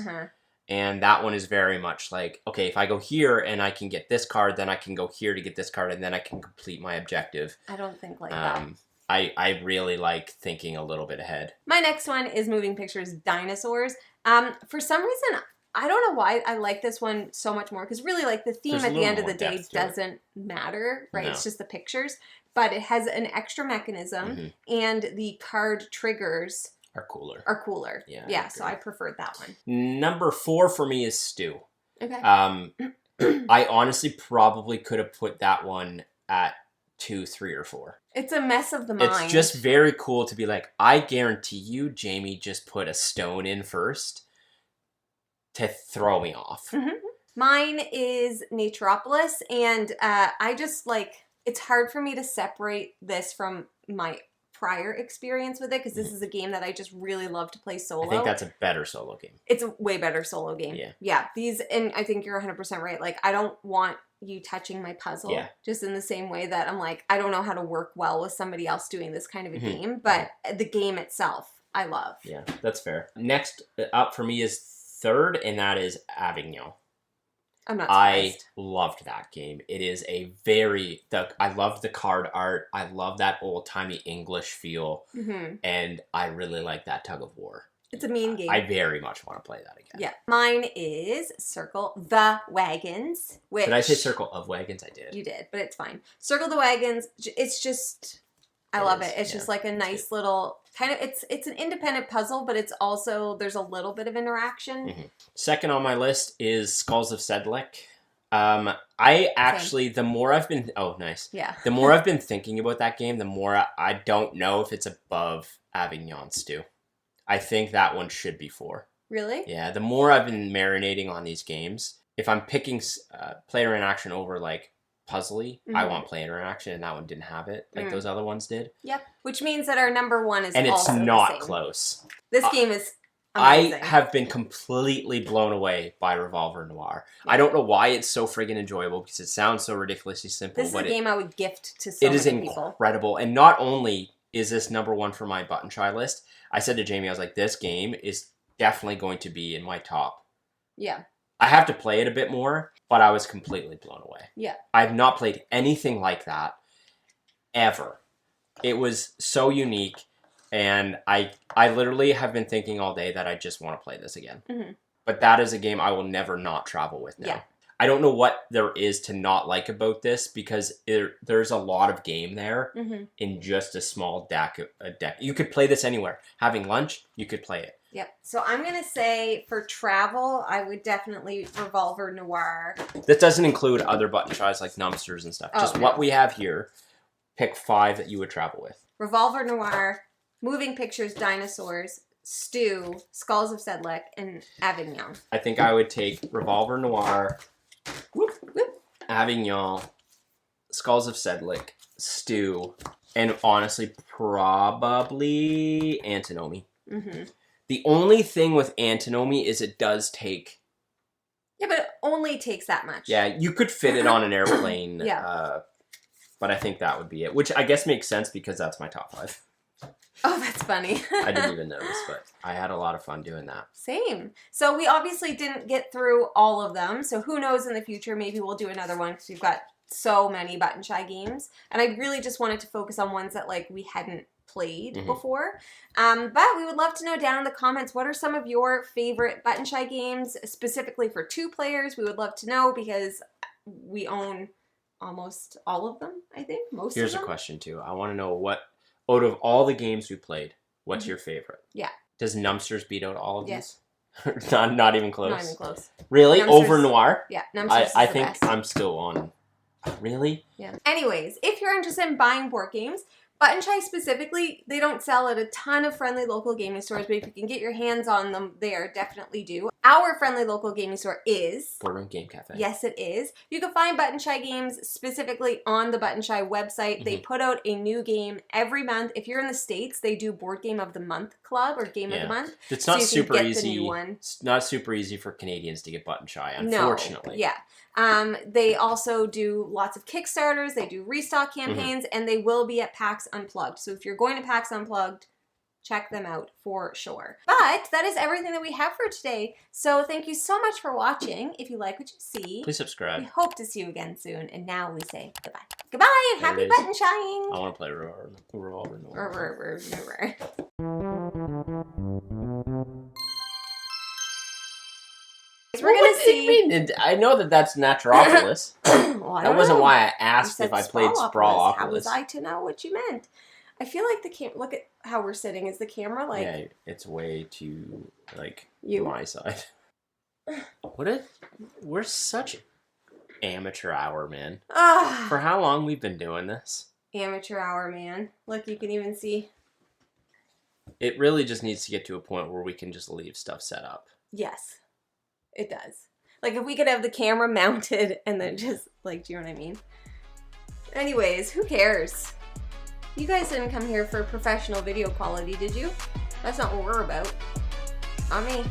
And that one is very much like, okay, if I go here and I can get this card, then I can go here to get this card, and then I can complete my objective. I don't think like that. I really like thinking a little bit ahead. My next one is Moving Pictures Dinosaurs. For some reason, I don't know why I like this one so much more, because really, like, the theme at the end of the day doesn't matter, right? No. It's just the pictures. But it has an extra mechanism, and the card triggers are cooler. Yeah, so I preferred that one. Number 4 for me is Stew. Okay. I honestly probably could have put that one at 2, 3, or 4. It's a mess of the mind. It's just very cool to be like, I guarantee you, Jamie just put a stone in first to throw me off. Mm-hmm. Mine is Naturopolis, and I just like, it's hard for me to separate this from my prior experience with it, because this is a game that I just really love to play solo. I think that's a better solo game. It's a way better solo game. Yeah. These, and I think you're 100% right. Like, I don't want you touching my puzzle. Yeah. Just in the same way that I'm like, I don't know how to work well with somebody else doing this kind of a game, but the game itself, I love. Yeah, that's fair. Next up for me is third, and that is Avignon. I'm not surprised. I loved that game. It is a I love the card art. I love that old-timey English feel. And I really like that tug of war. It's a mean game. I very much want to play that again. Yeah. Mine is Circle the Wagons. Which, did I say Circle of Wagons? I did. You did, but it's fine. Circle the Wagons, it's just... I love it. It's just like a nice little kind of, it's an independent puzzle, but it's also, there's a little bit of interaction. Second on my list is Skulls of Sedlec. I actually, the more I've been, the more I've been thinking about that game, the more I don't know if it's above Avignon Stew. I think that one should be 4. Really? Yeah, the more I've been marinating on these games, if I'm picking player interaction over like puzzly, I want player interaction, and that one didn't have it like those other ones did. Yeah, which means that our number 1 is, and it's also not the same. Close. This game is amazing. I have been completely blown away by Revolver Noir. I don't know why it's so friggin' enjoyable, because it sounds so ridiculously simple. This is a game I would gift to so many people. It is incredible, and not only is this number 1 for my button shy list, I said to Jamie, I was like, this game is definitely going to be in my top. Yeah. I have to play it a bit more, but I was completely blown away. Yeah. I've not played anything like that ever. It was so unique, and I literally have been thinking all day that I just want to play this again. But that is a game I will never not travel with now. Yeah. I don't know what there is to not like about this, because there's a lot of game there in just a small deck. You could play this anywhere. Having lunch, you could play it. Yep. So I'm going to say for travel, I would definitely Revolver Noir. This doesn't include other button tries like Numbsters and stuff. Just what we have here. Pick 5 that you would travel with. Revolver Noir, Moving Pictures, Dinosaurs, Stew, Skulls of Sedlec, and Avignon. I think I would take Revolver Noir, Avignon, Skulls of Sedlec, Stew, and honestly, probably Antinomy. The only thing with Antinomy is it does take... Yeah, but it only takes that much. Yeah, you could fit it on an airplane. But I think that would be it. Which I guess makes sense, because that's my top 5. Oh, that's funny. I didn't even notice, but I had a lot of fun doing that. Same. So we obviously didn't get through all of them. So who knows in the future, maybe we'll do another one, because we've got so many button shy games. And I really just wanted to focus on ones that like we hadn't played before. But we would love to know down in the comments, what are some of your favorite button shy games, specifically for 2 players? We would love to know, because we own almost all of them, I think. Most Here's of them. a question too. I want to know, what out of all the games we played, what's your favorite? Yeah. Does Numbsters beat out all of these? not even close. Not even close. Really? Numbsters, over Noir? Yeah, Numbsters I is the think best. I'm still on. Really? Yeah. Anyways, if you're interested in buying board games, Button Shy specifically, they don't sell at a ton of friendly local gaming stores, but if you can get your hands on them there, definitely do. Our friendly local gaming store is... Boardroom Game Cafe. Yes, it is. You can find Button Shy games specifically on the Button Shy website. They put out a new game every month. If you're in the States, they do Board Game of the Month Club, or Game of the Month. It's not so you super can get easy. The new one. It's not super easy for Canadians to get Button Shy, unfortunately. No. Yeah. They also do lots of Kickstarters, they do restock campaigns, and they will be at PAX Unplugged. So if you're going to PAX Unplugged, check them out for sure. But that is everything that we have for today. So thank you so much for watching. If you like what you see, please subscribe. We hope to see you again soon. And now we say goodbye. Goodbye and happy button shying. I want to play Revolver Noir. We're going to see. I know that that's Naturopolis. Well, that wasn't know. why I asked if I played Sprawlopolis. How was I to know what you meant? I feel like look at how we're sitting. Is the camera like... Yeah, it's way too, like, you. My side. We're such amateur hour, man. For how long we've been doing this? amateur hour, man. Look, you can even see. It really just needs to get to a point where we can just leave stuff set up. Yes, it does. Like, if we could have the camera mounted and then just, like, do you know what I mean? Anyways, who cares? You guys didn't come here for professional video quality, did you? That's not what we're about. Not me.